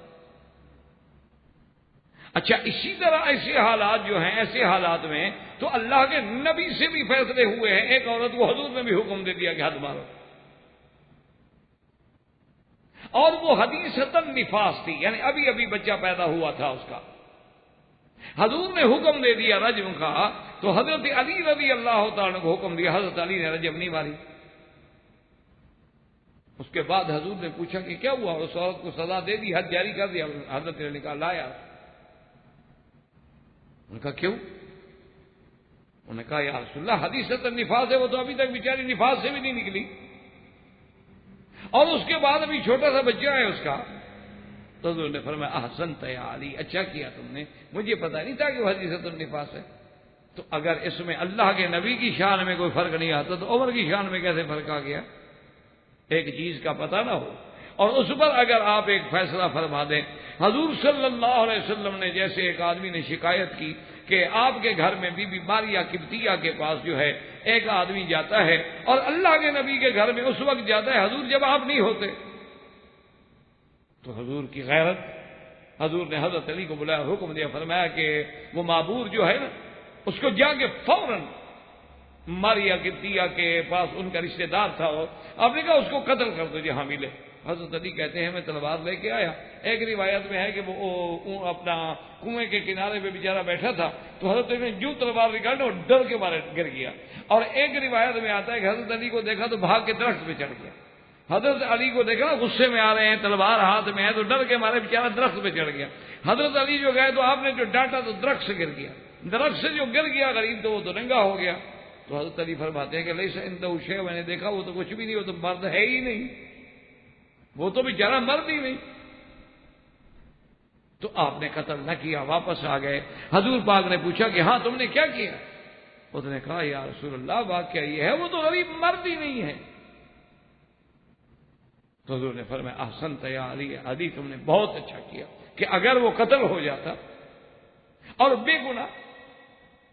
اچھا، اسی طرح ایسے حالات جو ہیں، ایسے حالات میں تو اللہ کے نبی سے بھی فیصلے ہوئے ہیں، ایک عورت کو حضور نے بھی حکم دے دیا کہ حد مارو، اور وہ حدیثتاً نفاس تھی، یعنی ابھی ابھی بچہ پیدا ہوا تھا اس کا، حضور نے حکم دے دیا رجم کا، تو حضرت علی رضی اللہ تعالیٰ کو حکم دیا، حضرت علی نے رجم نہیں ماری۔ اس کے بعد حضور نے پوچھا کہ کیا ہوا، اس عورت کو سزا دے دی، حد جاری کر دیا؟ حضرت نے کہا لا یار۔ انہوں نے کہا کیوں؟ انہوں نے کہا یا رسول اللہ حدیثتاً نفاس ہے، وہ تو ابھی تک بیچاری نفاس سے بھی نہیں نکلی، اور اس کے بعد ابھی چھوٹا سا بچہ ہے اس کا۔ تو حضور نے فرمایا احسنت یا علی، اچھا کیا تم نے، مجھے پتا نہیں تھا کہ وہ حدیثتاً نفاس ہے۔ تو اگر اس میں اللہ کے نبی کی شان میں کوئی فرق نہیں آتا تو عمر کی شان میں کیسے فرق آ گیا؟ ایک چیز کا پتہ نہ ہو اور اس پر اگر آپ ایک فیصلہ فرما دیں۔ حضور صلی اللہ علیہ وسلم نے جیسے ایک آدمی نے شکایت کی کہ آپ کے گھر میں بی بی ماریہ قبطیہ کے پاس جو ہے ایک آدمی جاتا ہے، اور اللہ کے نبی کے گھر میں اس وقت جاتا ہے حضور جب آپ نہیں ہوتے، تو حضور کی غیرت، حضور نے حضرت علی کو بلایا، حکم دیا، فرمایا کہ وہ معبور جو ہے نا اس کو جا کے فوراً ماریہ قبطیہ کے پاس ان کا رشتہ دار تھا، آپ نے کہا اس کو قتل کر دو جہاں ملے۔ حضرت علی کہتے ہیں میں تلوار لے کے آیا، ایک روایت میں ہے کہ وہ اپنا کنویں کے کنارے پہ بیچارہ بیٹھا تھا، تو حضرت علی نے جو تلوار نکالی اور ڈر کے مارے گر گیا، اور ایک روایت میں آتا ہے کہ حضرت علی کو دیکھا تو بھاگ کے درخت پہ چڑھ گیا۔ حضرت علی کو دیکھا غصے میں آ رہے ہیں، تلوار ہاتھ میں ہے، تو ڈر کے مارے بیچارہ درخت پہ چڑھ گیا۔ حضرت علی جو گئے تو آپ نے جو ڈانٹا تو درخت سے گر گیا، درخت سے جو گر گیا غریب تو وہ تو ننگا ہو گیا۔ تو حضرت علی فرماتے ہیں کہ لیس عنده شیء، میں نے دیکھا وہ تو کچھ بھی نہیں، وہ تو مرد ہے ہی نہیں، وہ تو بیچارہ مرد ہی نہیں۔ تو آپ نے قتل نہ کیا، واپس آ گئے۔ حضور پاک نے پوچھا کہ ہاں تم نے کیا کیا؟ اس نے کہا یا رسول اللہ واقعہ یہ ہے وہ تو غریب مرد ہی نہیں ہے۔ تو حضور نے فرمایا احسنت یا علی، علی تم نے بہت اچھا کیا کہ اگر وہ قتل ہو جاتا اور بے گناہ،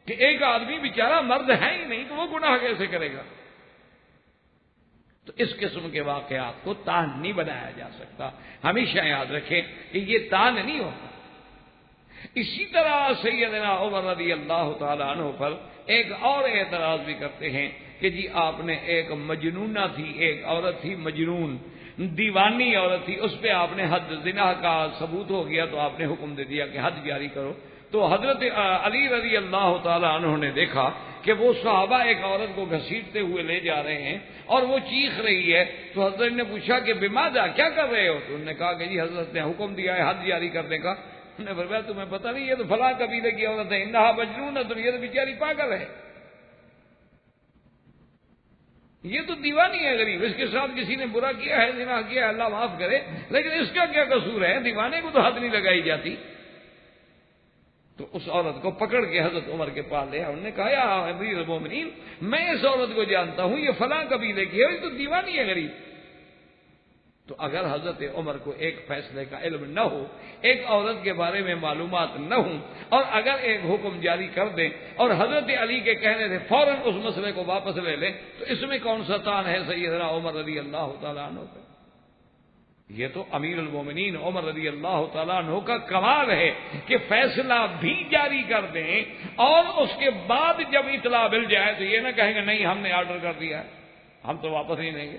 کہ ایک آدمی بیچارہ مرد ہے ہی نہیں تو وہ گناہ کیسے کرے گا؟ تو اس قسم کے واقعات کو تان نہیں بنایا جا سکتا، ہمیشہ یاد رکھیں کہ یہ تان نہیں ہوتا۔ اسی طرح سیدنا عمر رضی اللہ تعالیٰ عنہ پر ایک اور اعتراض بھی کرتے ہیں کہ جی آپ نے ایک مجنونہ تھی، ایک عورت تھی مجنون، دیوانی عورت تھی، اس پہ آپ نے حد زنا کا ثبوت ہو گیا تو آپ نے حکم دے دیا کہ حد جاری کرو۔ تو حضرت علی رضی اللہ تعالیٰ عنہ نے دیکھا کہ وہ صحابہ ایک عورت کو گھسیٹتے ہوئے لے جا رہے ہیں اور وہ چیخ رہی ہے، تو حضرت نے پوچھا کہ بماذا، کیا کر رہے ہو؟ تو انہوں نے کہا کہ جی حضرت نے حکم دیا ہے حد جاری کرنے کا۔ انہوں نے فرمایا تمہیں پتہ نہیں یہ تو فلاں قبیلے کی عورت ہے، انہا مجنون ہے، تو یہ تو بیچاری پاگل ہے، یہ تو دیوانی ہے غریب، اس کے ساتھ کسی نے برا کیا ہے، زنا کیا ہے، اللہ معاف کرے، لیکن اس کا کیا قصور ہے؟ دیوانے کو تو حد نہیں لگائی جاتی۔ تو اس عورت کو پکڑ کے حضرت عمر کے پاس لے، انہوں نے کہا یا امیر المومنین میں اس عورت کو جانتا ہوں، یہ فلاں قبیلے کی ہے، یہ تو دیوانی ہے غریب۔ تو اگر حضرت عمر کو ایک فیصلے کا علم نہ ہو، ایک عورت کے بارے میں معلومات نہ ہوں، اور اگر ایک حکم جاری کر دیں اور حضرت علی کے کہنے سے فوراً اس مسئلے کو واپس لے لیں، تو اس میں کون سا تان ہے سیدنا عمر رضی اللہ تعالیٰ عنہ پہ؟ یہ تو امیر المومنین عمر رضی اللہ تعالیٰ عنہ کا کمال ہے کہ فیصلہ بھی جاری کر دیں اور اس کے بعد جب اطلاع مل جائے تو یہ نہ کہیں گے نہیں ہم نے آرڈر کر دیا ہے، ہم تو واپس نہیں دیں گے۔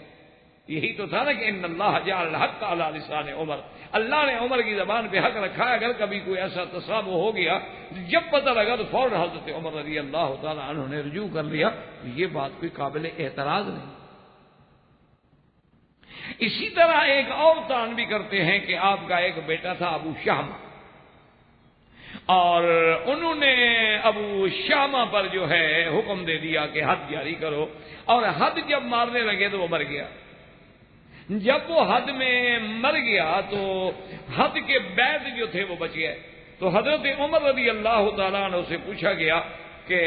یہی تو تھا نا کہ ان اللہ جعل الحق علی لسان عمر، اللہ نے عمر کی زبان پہ حق رکھا ہے۔ اگر کبھی کوئی ایسا تصاب ہو گیا جب پتہ لگا تو فوراً حضرت عمر رضی اللہ تعالیٰ عنہ نے رجوع کر لیا، یہ بات کوئی قابل اعتراض نہیں۔ اسی طرح ایک اور تان بھی کرتے ہیں کہ آپ کا ایک بیٹا تھا ابو شامہ، اور انہوں نے ابو شامہ پر جو ہے حکم دے دیا کہ حد جاری کرو، اور حد جب مارنے لگے تو وہ مر گیا۔ جب وہ حد میں مر گیا تو حد کے بعد جو تھے وہ بچ گئے۔ تو حضرت عمر رضی اللہ تعالیٰ عنہ سے پوچھا گیا کہ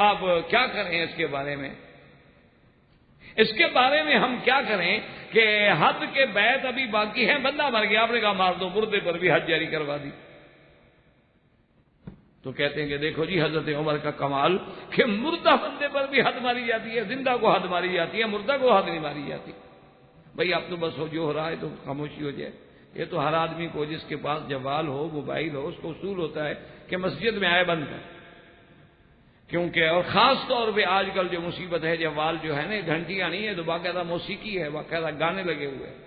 آپ کیا کریں اس کے بارے میں، اس کے بارے میں ہم کیا کریں کہ حد کے بعد ابھی باقی ہے، بندہ مر گیا، آپ نے کہا مار دو، مردے پر بھی حد جاری کروا دی۔ تو کہتے ہیں کہ دیکھو جی حضرت عمر کا کمال کہ مردہ بندے پر بھی حد ماری جاتی ہے، زندہ کو حد ماری جاتی ہے، مردہ کو حد نہیں ماری جاتی۔ بھائی اب تو بس جو ہو رہا ہے تو خاموشی ہو جائے۔ یہ تو ہر آدمی کو جس کے پاس جوال ہو، موبائل ہو، اس کو اصول ہوتا ہے کہ مسجد میں آئے بند کر، کیونکہ اور خاص طور پہ آج کل جو مصیبت ہے، جوال جو ہے نا گھنٹیاں نہیں ہے تو باقاعدہ موسیقی ہے، باقاعدہ گانے لگے ہوئے ہیں،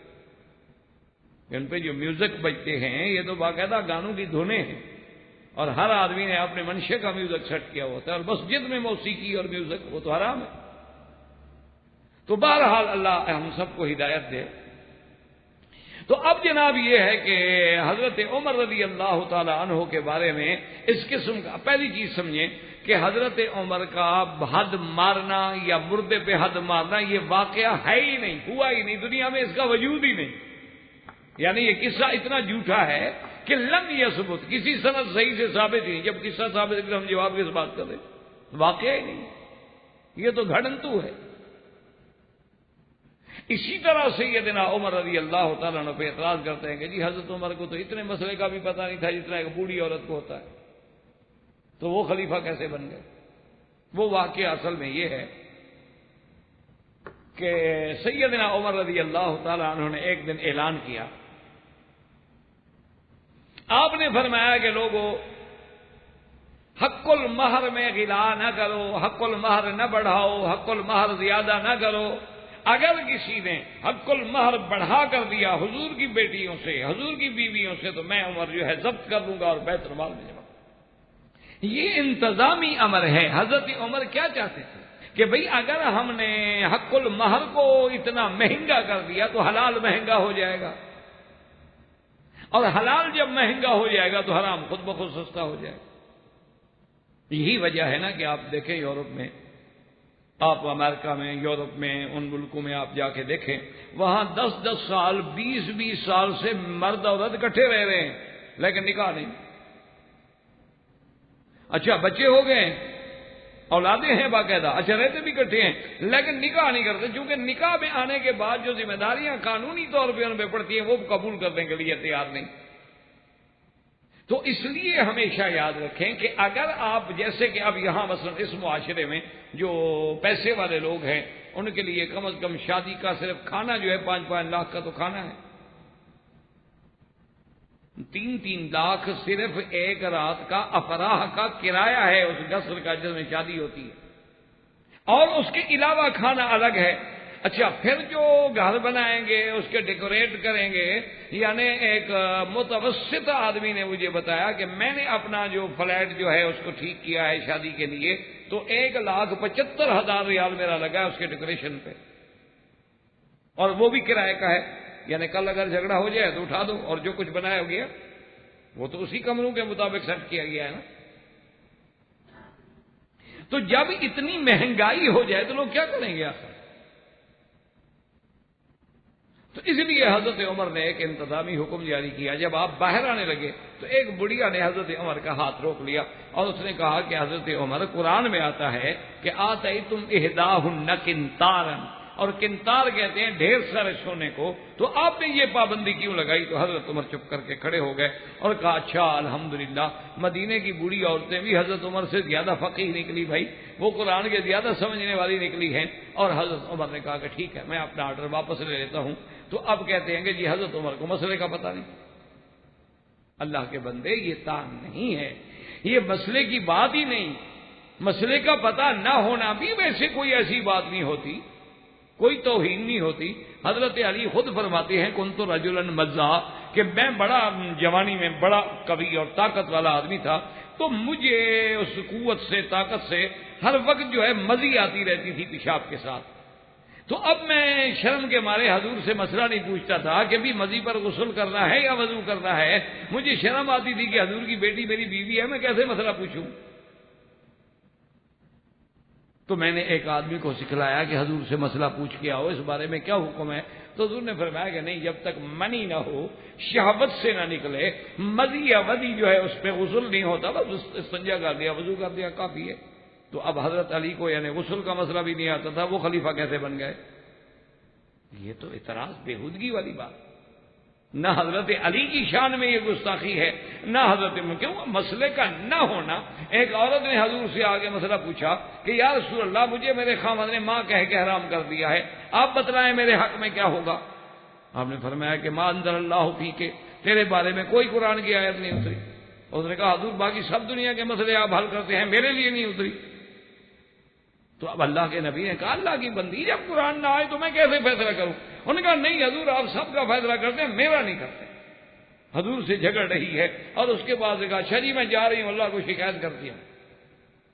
ان پہ جو میوزک بجتے ہیں یہ تو باقاعدہ گانوں کی دھنیں ہیں، اور ہر آدمی نے اپنے منشے کا میوزک سیٹ کیا ہوتا ہے، اور مسجد میں موسیقی اور میوزک وہ تو حرام ہے۔ تو بہرحال اللہ ہم سب کو ہدایت دے۔ تو اب جناب یہ ہے کہ حضرت عمر رضی اللہ تعالی عنہ کے بارے میں اس قسم کا پہلی چیز سمجھیں کہ حضرت عمر کا حد مارنا یا مردے پہ حد مارنا یہ واقعہ ہے ہی نہیں، ہوا ہی نہیں، دنیا میں اس کا وجود ہی نہیں۔ یعنی یہ قصہ اتنا جھوٹا ہے کہ لم یثبت، کسی سند صحیح سے ثابت ہی نہیں۔ جب قصہ ثابت ہے تو ہم جواب کس بات کر رہے، واقعہ ہی نہیں، یہ تو گھڑنتو ہے۔ اسی طرح سیدنا عمر رضی اللہ تعالیٰ عنہ پہ اعتراض کرتے ہیں کہ جی حضرت عمر کو تو اتنے مسئلے کا بھی پتہ نہیں تھا جتنا ایک بوڑھی عورت کو ہوتا ہے، تو وہ خلیفہ کیسے بن گئے؟ وہ واقعہ اصل میں یہ ہے کہ سیدنا عمر رضی اللہ تعالیٰ عنہ نے ایک دن اعلان کیا، آپ نے فرمایا کہ لوگوں حق المہر میں غلا نہ کرو، حق المہر نہ بڑھاؤ، حق المہر زیادہ نہ کرو۔ اگر کسی نے حق المہر بڑھا کر دیا حضور کی بیٹیوں سے، حضور کی بیویوں سے، تو میں عمر جو ہے ضبط کر دوں گا اور بیت المال میں جمع۔ یہ انتظامی امر ہے۔ حضرت عمر کیا چاہتے تھے کہ بھئی اگر ہم نے حق المہر کو اتنا مہنگا کر دیا تو حلال مہنگا ہو جائے گا، اور حلال جب مہنگا ہو جائے گا تو حرام خود بخود سستا ہو جائے گا۔ یہی وجہ ہے نا کہ آپ دیکھیں یورپ میں، آپ امریکہ میں، یورپ میں، ان ملکوں میں آپ جا کے دیکھیں، وہاں 10 سال 20 سال سے مرد عورت اکٹھے رہ رہے ہیں لیکن نکاح نہیں۔ اچھا بچے ہو گئے، اولادیں ہیں باقاعدہ، اچھا رہتے بھی اکٹھے ہیں لیکن نکاح نہیں کرتے، چونکہ نکاح میں آنے کے بعد جو ذمہ داریاں قانونی طور پہ ان پہ پڑتی ہیں وہ قبول کرنے کے لیے تیار نہیں۔ تو اس لیے ہمیشہ یاد رکھیں کہ اگر آپ جیسے کہ اب یہاں مثلا اس معاشرے میں جو پیسے والے لوگ ہیں ان کے لیے کم از کم شادی کا صرف کھانا جو ہے 5-5 لاکھ کا تو کھانا ہے، 3-3 لاکھ صرف ایک رات کا افراح کا کرایہ ہے اس قصر کا جس میں شادی ہوتی ہے، اور اس کے علاوہ کھانا الگ ہے۔ اچھا پھر جو گھر بنائیں گے اس کے ڈیکوریٹ کریں گے، یعنی ایک متوسط آدمی نے مجھے بتایا کہ میں نے اپنا جو فلیٹ جو ہے اس کو ٹھیک کیا ہے شادی کے لیے تو 1,75,000 ریال میرا لگا ہے اس کے ڈیکوریشن پہ، اور وہ بھی کرایہ کا ہے، یعنی کل اگر جھگڑا ہو جائے تو اٹھا دو، اور جو کچھ بنایا گیا وہ تو اسی کمروں کے مطابق سیٹ کیا گیا ہے نا۔ تو جب اتنی مہنگائی ہو جائے تو لوگ کیا کریں گے آخر؟ تو اس لیے حضرت عمر نے ایک انتظامی حکم جاری کیا۔ جب آپ باہر آنے لگے تو ایک بڑھیا نے حضرت عمر کا ہاتھ روک لیا اور اس نے کہا کہ حضرت عمر، قرآن میں آتا ہے کہ آتیتم احداہن قنطارا، اور قنطار کہتے ہیں ڈھیر سارے سونے کو، تو آپ نے یہ پابندی کیوں لگائی؟ تو حضرت عمر چپ کر کے کھڑے ہو گئے اور کہا اچھا الحمدللہ، مدینے کی بوڑھی عورتیں بھی حضرت عمر سے زیادہ فقیہ نکلی، بھائی وہ قرآن کے زیادہ سمجھنے والی نکلی ہیں۔ اور حضرت عمر نے کہا کہ ٹھیک ہے میں اپنا آرڈر واپس لے لیتا ہوں، تو اب کہتے ہیں کہ جی حضرت عمر کو مسئلے کا پتہ نہیں. اللہ کے بندے یہ تان نہیں ہے، یہ مسئلے کی بات ہی نہیں. مسئلے کا پتہ نہ ہونا بھی ویسے کوئی ایسی بات نہیں ہوتی، کوئی توہین نہیں ہوتی. حضرت علی خود فرماتے ہیں کنت رجلا مزاح، کہ میں بڑا جوانی میں بڑا قوی اور طاقت والا آدمی تھا، تو مجھے اس قوت سے طاقت سے ہر وقت جو ہے مزی آتی رہتی تھی پیشاب کے ساتھ. تو اب میں شرم کے مارے حضور سے مسئلہ نہیں پوچھتا تھا کہ بھی مزی پر غسل کرنا ہے یا وضو کرنا ہے. مجھے شرم آتی تھی کہ حضور کی بیٹی میری بیوی ہے، میں کیسے مسئلہ پوچھوں. تو میں نے ایک آدمی کو سکھلایا کہ حضور سے مسئلہ پوچھ کے آؤ، اس بارے میں کیا حکم ہے. تو حضور نے فرمایا کہ نہیں، جب تک منی نہ ہو، شہوت سے نہ نکلے، مزی یا ودی جو ہے اس پہ غسل نہیں ہوتا، بس استنجا کر دیا، وضو کر دیا، کافی ہے. تو اب حضرت علی کو یعنی غسل کا مسئلہ بھی نہیں آتا تھا، وہ خلیفہ کیسے بن گئے؟ یہ تو اعتراض بےہودگی والی بات. نہ حضرت علی کی شان میں یہ گستاخی ہے، نہ حضرت کیوں مسئلے کا نہ ہونا. ایک عورت نے حضور سے آگے مسئلہ پوچھا کہ یا رسول اللہ، مجھے میرے خاوند نے ماں کہہ کے حرام کر دیا ہے، آپ بتلائیں میرے حق میں کیا ہوگا. آپ نے فرمایا کہ ما انزل اللہ فی کے، تیرے بارے میں کوئی قرآن کی آیت نہیں اتری. اس نے کہا حضور باقی سب دنیا کے مسئلے آپ حل کرتے ہیں، میرے لیے نہیں اتری. تو اب اللہ کے نبی نے کہا اللہ کی بندی، جب قرآن نہ آئے تو میں کیسے فیصلہ کروں. انہوں نے کہا نہیں حضور، آپ سب کا فیصلہ کرتے ہیں، میرا نہیں کرتے. حضور سے جھگڑ رہی ہے اور اس کے بعد کہا اچھا جی میں جا رہی ہوں، اللہ کو شکایت کرتی ہوں.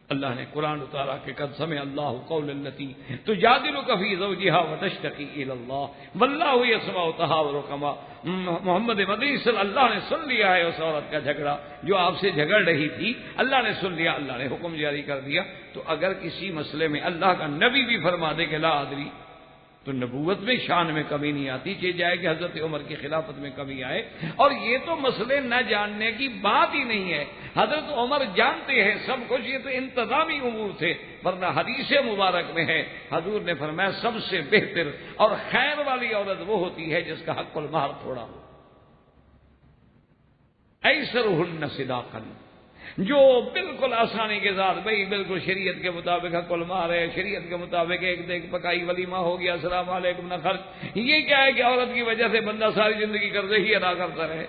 اللہ نے قرآن اتارا کہ قد سمع اللہ قول التی تجادلک فی زوجہا وتشتکی الی اللہ واللہ یسمع تحاورکما. محمد مدنی صلی اللہ نے سن لیا ہے اس عورت کا جھگڑا جو آپ سے جھگڑ رہی تھی، اللہ نے سن لیا، اللہ نے حکم جاری کر دیا. تو اگر کسی مسئلے میں اللہ کا نبی بھی فرما دے کہ لا ادری، تو نبوت میں شان میں کمی نہیں آتی، چاہے جائے کہ حضرت عمر کی خلافت میں کمی آئے. اور یہ تو مسئلے نہ جاننے کی بات ہی نہیں ہے، حضرت عمر جانتے ہیں سب کچھ، یہ تو انتظامی امور تھے. ورنہ حدیث مبارک میں ہے حضور نے فرمایا سب سے بہتر اور خیر والی عورت وہ ہوتی ہے جس کا حق المہر تھوڑا ہو. ایسرہن صداقا، جو بالکل آسانی کے ساتھ بھائی بالکل شریعت کے مطابق حق المہر ہے، شریعت کے مطابق ایک دیکھ پکائی ولیمہ ہو گیا، السلام علیکم نہ خرچ. یہ کیا ہے کہ عورت کی وجہ سے بندہ ساری زندگی قرضے ہی ادا کرتا رہے.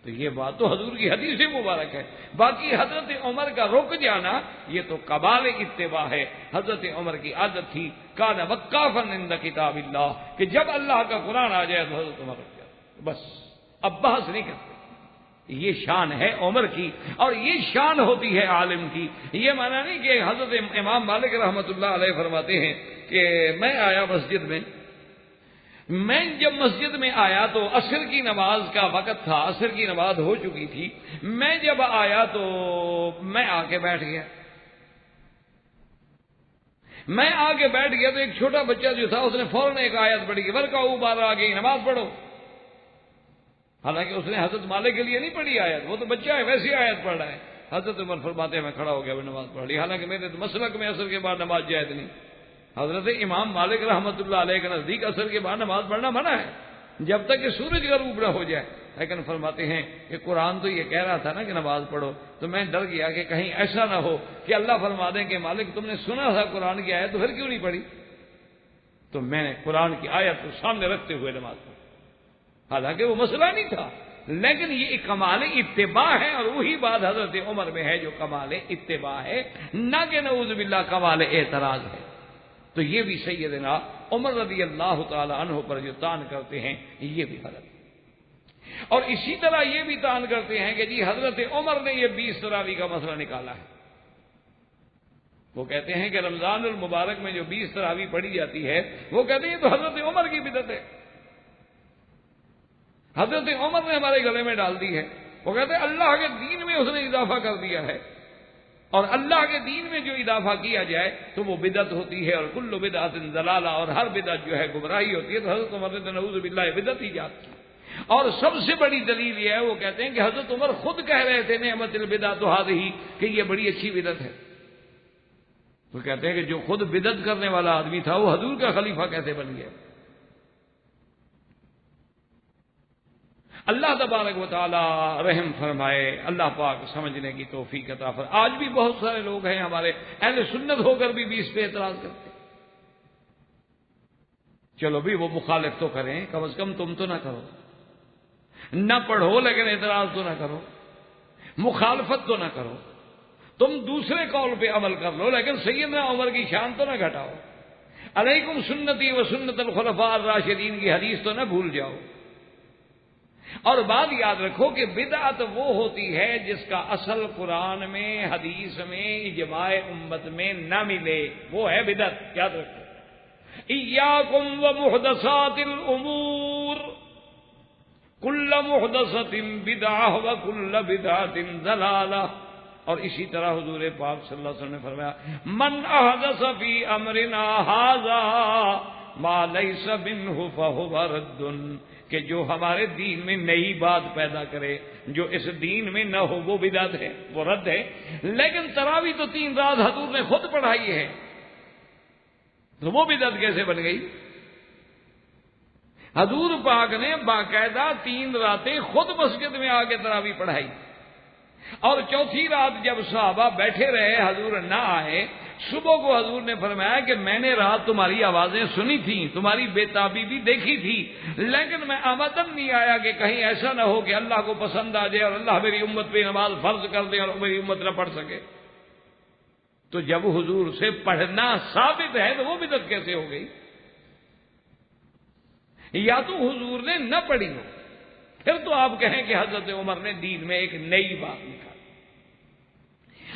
تو یہ بات تو حضور کی حدیث مبارک ہے. باقی حضرت عمر کا رک جانا یہ تو کمال اتباع ہے. حضرت عمر کی عادت تھی کان وقافا عند کتاب اللہ، کہ جب اللہ کا قرآن آ جائے تو حضرت عمر رک جاتے، بس اب بحث نہیں کرتے. یہ شان ہے عمر کی، اور یہ شان ہوتی ہے عالم کی. یہ مانا نہیں کہ حضرت امام مالک رحمۃ اللہ علیہ فرماتے ہیں کہ میں آیا مسجد میں، میں جب مسجد میں آیا تو عصر کی نماز کا وقت تھا، عصر کی نماز ہو چکی تھی. میں جب آیا تو میں آ کے بیٹھ گیا. میں آ کے بیٹھ گیا تو ایک چھوٹا بچہ جو تھا اس نے فوراً ایک آیت پڑھی کہ ورکعوا بار آ گئی، نماز پڑھو. حالانکہ اس نے حضرت مالک کے لیے نہیں پڑھی آیت، وہ تو بچہ ہے ویسی آیت پڑھ رہا ہے. حضرت عمر فرماتے ہیں میں کھڑا ہو گیا، وہ نماز پڑھ لی. حالانکہ میرے مسلک میں عصر کے بعد نماز جائز نہیں. حضرت امام مالک رحمۃ اللہ علیہ کے نزدیک عصر کے بعد نماز پڑھنا منع ہے جب تک کہ سورج غروب نہ ہو جائے. لیکن فرماتے ہیں کہ قرآن تو یہ کہہ رہا تھا نا کہ نماز پڑھو، تو میں ڈر گیا کہ کہیں ایسا نہ ہو کہ اللہ فرما دیں کہ مالک تم نے سنا تھا قرآن کی آیت تو پھر کیوں نہیں پڑھی. تو میں نے قرآن کی آیت کو سامنے رکھتے ہوئے نماز پڑھی. حالانکہ وہ مسئلہ نہیں تھا، لیکن یہ ایک کمال اتباع ہے، اور وہی بات حضرت عمر میں ہے جو کمال اتباع ہے، نہ کہ نعوذ باللہ کمال اعتراض ہے. تو یہ بھی سیدنا عمر رضی اللہ تعالی عنہ پر جو تان کرتے ہیں یہ بھی غلط. اور اسی طرح یہ بھی تان کرتے ہیں کہ جی حضرت عمر نے یہ 20 تراویح کا مسئلہ نکالا ہے. وہ کہتے ہیں کہ رمضان المبارک میں جو 20 تراویح پڑھی جاتی ہے وہ کہتے ہیں تو حضرت عمر کی بدعت ہے، حضرت عمر نے ہمارے گلے میں ڈال دی ہے. وہ کہتے ہیں اللہ کے دین میں اس نے اضافہ کر دیا ہے، اور اللہ کے دین میں جو اضافہ کیا جائے تو وہ بدعت ہوتی ہے، اور کل بدعت ضلالہ، اور ہر بدعت جو ہے گمراہی ہوتی ہے. تو حضرت عمر نے نعوذ باللہ بدعت ایجاد کی. اور سب سے بڑی دلیل یہ ہے، وہ کہتے ہیں کہ حضرت عمر خود کہہ رہے تھے نعمت البدعۃ ہذہ، کہ یہ بڑی اچھی بدعت ہے. وہ کہتے ہیں کہ جو خود بدعت کرنے والا آدمی تھا وہ حضور کا خلیفہ کیسے بن گیا. اللہ تبارک و تعالی رحم فرمائے، اللہ پاک سمجھنے کی توفیق عطا فرمائے. آج بھی بہت سارے لوگ ہیں ہمارے اہل سنت ہو کر بھی اس پہ اعتراض کرتے. چلو بھی وہ مخالف تو کریں، کم از کم تم تو نہ کرو، نہ پڑھو لیکن اعتراض تو نہ کرو، مخالفت تو نہ کرو، تم دوسرے قول پہ عمل کر لو لیکن سیدنا عمر کی شان تو نہ گھٹاؤ، علیکم سنتی و سنت الخلفاء الراشدین کی حدیث تو نہ بھول جاؤ۔ اور بات یاد رکھو کہ بدعت وہ ہوتی ہے جس کا اصل قرآن میں، حدیث میں، اجماع امت میں نہ ملے، وہ ہے بدعت، یاد رکھو۔ ایاکم ومحدثات الامور کل محدثۃ بدعہ وکل بدعۃ ضلالہ۔ اور اسی طرح حضور پاک صلی اللہ علیہ وسلم نے فرمایا من احدث فی امرنا ھذا ما لیس منہ فہو رد، کہ جو ہمارے دین میں نئی بات پیدا کرے جو اس دین میں نہ ہو وہ بدعت ہے، وہ رد ہے۔ لیکن تراویح تو 3 رات حضور نے خود پڑھائی ہے، تو وہ بدعت کیسے بن گئی؟ حضور پاک نے باقاعدہ 3 راتیں خود مسجد میں آ کے تراویح پڑھائی، اور چوتھی رات جب صحابہ بیٹھے رہے حضور نہ آئے، صبح کو حضور نے فرمایا کہ میں نے رات تمہاری آوازیں سنی تھیں، تمہاری بے تابی بھی دیکھی تھی، لیکن میں آمدن نہیں آیا کہ کہیں ایسا نہ ہو کہ اللہ کو پسند آ جائے اور اللہ میری امت پہ نماز فرض کر دے اور میری امت نہ پڑھ سکے۔ تو جب حضور سے پڑھنا ثابت ہے تو وہ بدعت کیسے ہو گئی؟ یا تو حضور نے نہ پڑھی ہو، پھر تو آپ کہیں کہ حضرت عمر نے دین میں ایک نئی بات نکالی۔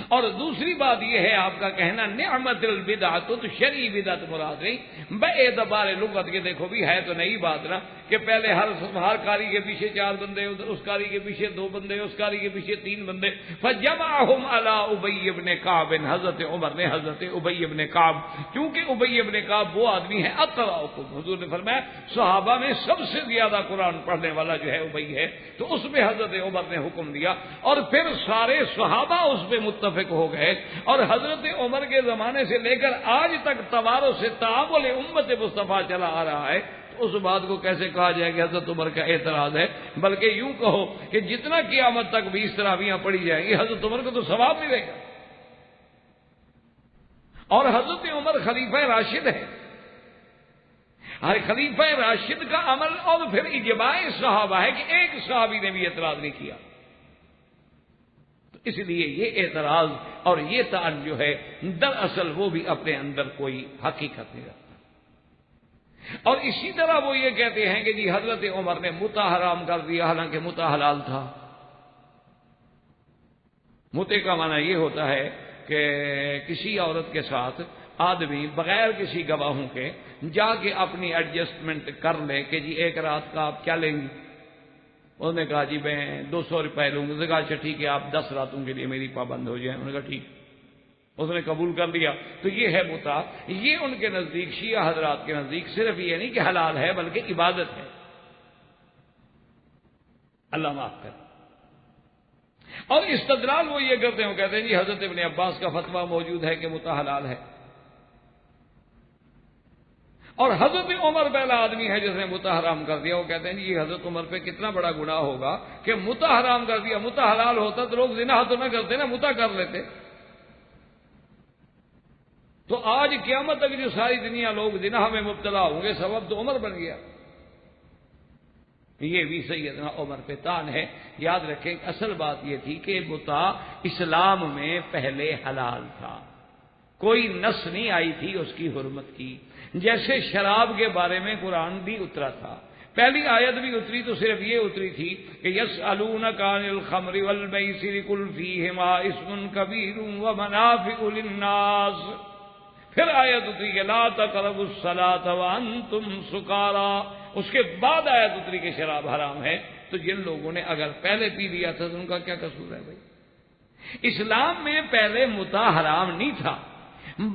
اور دوسری بات یہ ہے آپ کا کہنا نعمت البدعۃ، تو شرعی بدعت مراد نہیں، بے اعتبار لغت کے دیکھو بھی ہے تو نئی بات نا کہ پہلے ہر قاری کے پیچھے 4 بندے، اس قاری کے پیچھے 2 بندے، اس قاری کے پیچھے 3 بندے، فجمعهم علی ابی بن کعب، حضرت عمر نے حضرت ابی بن کعب، کیونکہ ابی بن کعب وہ آدمی ہے اقرأکم، حضور نے فرمایا صحابہ میں سب سے زیادہ قرآن پڑھنے والا جو ہے ابی ہے، تو اس میں حضرت عمر نے حکم دیا، اور پھر سارے صحابہ اس پہ متفق ہو گئے، اور حضرت عمر کے زمانے سے لے کر آج تک توارث سے تعامل امت مصطفیٰ چلا آ رہا ہے، تو اس بات کو کیسے کہا جائے کہ حضرت عمر کا اعتراض ہے؟ بلکہ یوں کہو کہ جتنا قیامت تک 20 تراویحیں پڑھی جائیں گی حضرت عمر کو تو ثواب ملے گا، اور حضرت عمر خلیفہ راشد ہے، ہر خلیفہ راشد کا عمل اور پھر اجماع صحابہ ہے کہ ایک صحابی نے بھی اعتراض نہیں کیا، اس لیے یہ اعتراض اور یہ طعن جو ہے دراصل وہ بھی اپنے اندر کوئی حقیقت نہیں رکھتا۔ اور اسی طرح وہ یہ کہتے ہیں کہ جی حضرت عمر نے متع حرام کر دیا، حالانکہ متع حلال تھا۔ متع کا معنی یہ ہوتا ہے کہ کسی عورت کے ساتھ آدمی بغیر کسی گواہوں کے جا کے اپنی ایڈجسٹمنٹ کر لے کہ جی 1 رات کا آپ کیا لیں گی؟ انہوں نے کہا جی میں 200 روپے لوں گا۔ کہا اچھا ٹھیک ہے آپ 10 راتوں کے لیے میری پابند ہو جائیں۔ انہوں نے کہا ٹھیک، اس نے قبول کر لیا۔ تو یہ ہے متع۔ یہ ان کے نزدیک، شیعہ حضرات کے نزدیک صرف یہ نہیں کہ حلال ہے بلکہ عبادت ہے۔ اللہ معاف کر۔ اور استدلال وہ یہ کرتے ہیں، وہ کہتے ہیں جی حضرت ابن عباس کا فتویٰ موجود ہے کہ متع حلال ہے، اور حضرت عمر پہلا آدمی ہے جس نے متع حرام کر دیا۔ وہ کہتے ہیں جی حضرت عمر پہ کتنا بڑا گناہ ہوگا کہ متع حرام کر دیا۔ متع حلال ہوتا تو لوگ زنا تو نہ کرتے نا، متع کر لیتے۔ تو آج قیامت تک جو ساری دنیا لوگ زنا میں مبتلا ہوں گے سبب تو عمر بن گیا۔ یہ بھی سیدنا عمر پہ طعن ہے۔ یاد رکھیں اصل بات یہ تھی کہ متع اسلام میں پہلے حلال تھا، کوئی نص نہیں آئی تھی اس کی حرمت کی۔ جیسے شراب کے بارے میں قرآن بھی اترا تھا، پہلی آیت بھی اتری تو صرف یہ اتری تھی کہ یسألونک عن الخمر والمیسر قل فیہما اسم کبیر ومنافع للناس۔ پھر آیت اتری کہ لا تقربوا الصلاۃ وانتم سکارا۔ اس کے بعد آیت اتری کہ شراب حرام ہے۔ تو جن لوگوں نے اگر پہلے پی لیا تھا تو ان کا کیا قصور ہے بھائی؟ اسلام میں پہلے متع حرام نہیں تھا،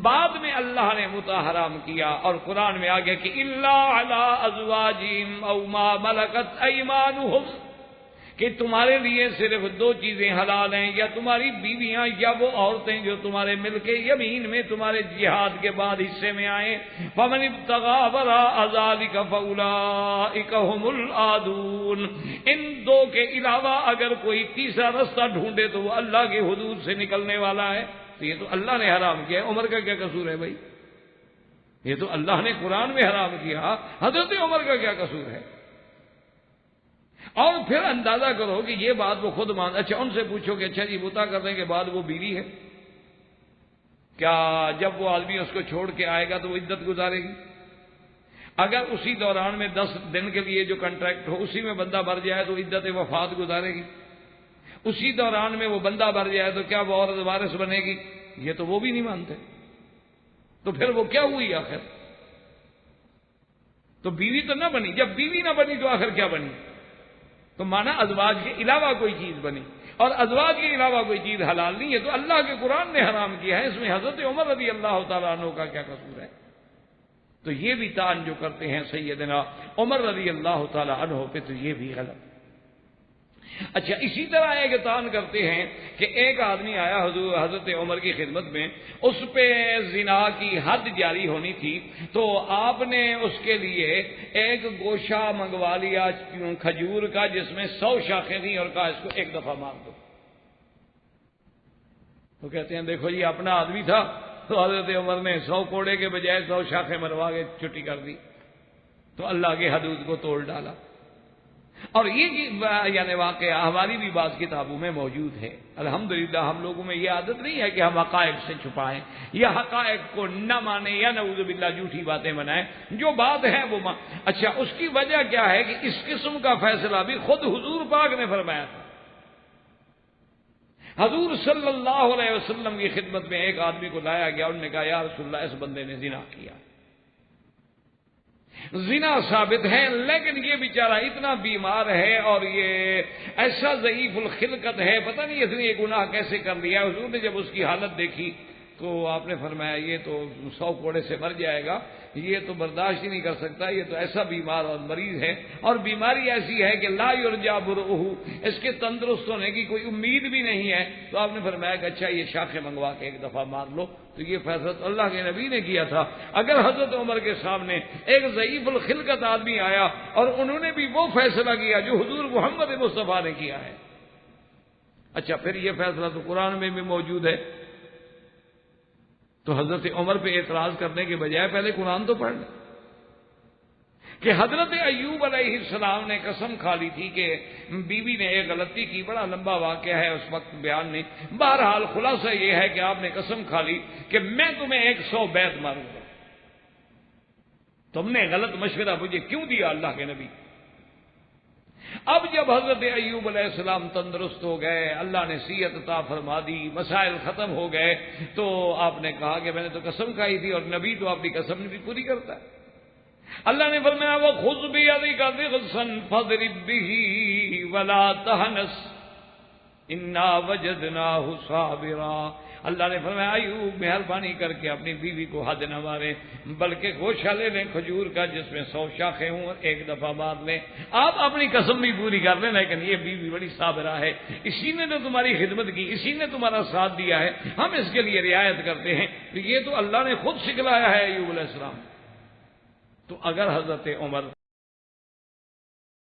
بعد میں اللہ نے متع حرام کیا، اور قرآن میں آگے کہ الا علی ازواجہم او ما ملکت ایمانہم، کہ تمہارے لیے صرف 2 چیزیں حلال ہیں، یا تمہاری بیویاں یا وہ عورتیں جو تمہارے مل کے یمین میں تمہارے جہاد کے بعد حصے میں آئیں۔ فمن ابتغى وراء ذلك فاولئک هم العادون۔ ان 2 کے علاوہ اگر کوئی تیسرا رستہ ڈھونڈے تو وہ اللہ کی حدود سے نکلنے والا ہے۔ تو یہ تو اللہ نے حرام کیا ہے، عمر کا کیا قصور ہے بھائی؟ یہ تو اللہ نے قرآن میں حرام کیا، حضرت عمر کا کیا قصور ہے؟ اور پھر اندازہ کرو کہ یہ بات وہ خود مان، اچھا ان سے پوچھو کہ اچھا جی بتا کرنے کے بعد وہ بیوی ہے، کیا جب وہ آدمی اس کو چھوڑ کے آئے گا تو وہ عدت گزارے گی؟ اگر اسی دوران میں 10 دن کے لیے جو کنٹریکٹ ہو اسی میں بندہ مر جائے تو عدت وفات گزارے گی؟ اسی دوران میں وہ بندہ مر جائے تو کیا وہ عورت وارث بنے گی؟ یہ تو وہ بھی نہیں مانتے، تو پھر وہ کیا ہوئی آخر؟ تو بیوی تو نہ بنی، جب بیوی نہ بنی تو آخر کیا بنی؟ تو مانا ازواج کے علاوہ کوئی چیز بنی، اور ازواج کے علاوہ کوئی چیز حلال نہیں ہے، تو اللہ کے قرآن نے حرام کیا ہے، اس میں حضرت عمر رضی اللہ تعالیٰ عنہ کا کیا قصور ہے؟ تو یہ بھی تان جو کرتے ہیں سیدنا عمر رضی اللہ تعالیٰ عنہ پہ، تو یہ بھی غلط۔ اچھا اسی طرح ایک تان کرتے ہیں کہ ایک آدمی آیا حضرت عمر کی خدمت میں، اس پہ زنا کی حد جاری ہونی تھی، تو آپ نے اس کے لیے ایک گوشہ منگوا لیا کھجور کا جس میں 100 شاخیں تھیں، اور کہا اس کو ایک دفعہ مار دو۔ تو کہتے ہیں دیکھو جی اپنا آدمی تھا، تو حضرت عمر نے 100 کوڑے کے بجائے 100 شاخیں مروا کے چھٹی کر دی، تو اللہ کے حدود کو توڑ ڈالا۔ اور یہ یعنی واقعہ ہماری بھی بعض کتابوں میں موجود ہے۔ الحمدللہ ہم لوگوں میں یہ عادت نہیں ہے کہ ہم حقائق سے چھپائیں یا حقائق کو نہ مانیں یا نعوذ باللہ جھوٹی باتیں بنائیں، جو بات ہے وہ اچھا اس کی وجہ کیا ہے کہ اس قسم کا فیصلہ بھی خود حضور پاک نے فرمایا تھا۔ حضور صلی اللہ علیہ وسلم کی خدمت میں ایک آدمی کو لایا گیا، انہوں نے کہا یا رسول اللہ اس بندے نے زنا کیا، زنا ثابت ہے، لیکن یہ بیچارہ اتنا بیمار ہے اور یہ ایسا ضعیف الخلقت ہے، پتہ نہیں اس نے یہ گناہ کیسے کر لیا۔ حضور نے جب اس کی حالت دیکھی تو آپ نے فرمایا یہ تو 100 کوڑے سے مر جائے گا، یہ تو برداشت ہی نہیں کر سکتا، یہ تو ایسا بیمار اور مریض ہے، اور بیماری ایسی ہے کہ لا یرجا برؤہ، اس کے تندرست ہونے کی کوئی امید بھی نہیں ہے۔ تو آپ نے فرمایا کہ اچھا یہ شاخیں منگوا کے ایک دفعہ مار لو۔ تو یہ فیصلہ اللہ کے نبی نے کیا تھا۔ اگر حضرت عمر کے سامنے ایک ضعیف الخلقت آدمی آیا اور انہوں نے بھی وہ فیصلہ کیا جو حضور محمد مصطفیٰ نے کیا ہے، اچھا پھر یہ فیصلہ تو قرآن میں بھی موجود ہے، تو حضرت عمر پہ اعتراض کرنے کے بجائے پہلے قرآن تو پڑھ لیں کہ حضرت ایوب علیہ السلام نے قسم کھا لی تھی کہ بیوی نے ایک غلطی کی، بڑا لمبا واقعہ ہے، اس وقت بیان نہیں، بہرحال خلاصہ یہ ہے کہ آپ نے قسم کھا لی کہ میں تمہیں 100 بیت ماروں گا، تم نے غلط مشورہ مجھے کیوں دیا اللہ کے نبی؟ اب جب حضرت ایوب علیہ السلام تندرست ہو گئے، اللہ نے صحت عطا فرما دی، مسائل ختم ہو گئے، تو آپ نے کہا کہ میں نے تو قسم کھائی تھی، اور نبی تو اپنی قسم بھی پوری کرتا ہے۔ اللہ نے فرمایا وَخُذْ بِيَدِكَ ضِغْثًا فَاضْرِب بِّهِ وَلَا تَحْنَثْ إِنَّا وَجَدْنَاهُ صَابِرًا۔ اللہ نے فرمایا ایوب مہربانی کر کے اپنی بیوی کو حد نہ مارے، بلکہ گوشہ لے لیں کھجور کا جس میں 100 شاخیں ہوں اور ایک دفعہ مار لیں۔ آپ اپنی قسم بھی پوری کر لیں، لیکن یہ بیوی بڑی صابرہ ہے، اسی نے تو تمہاری خدمت کی، اسی نے تمہارا ساتھ دیا ہے، ہم اس کے لیے رعایت کرتے ہیں۔ تو یہ تو اللہ نے خود سکھلایا ہے ایوب علیہ السلام۔ تو اگر حضرت عمر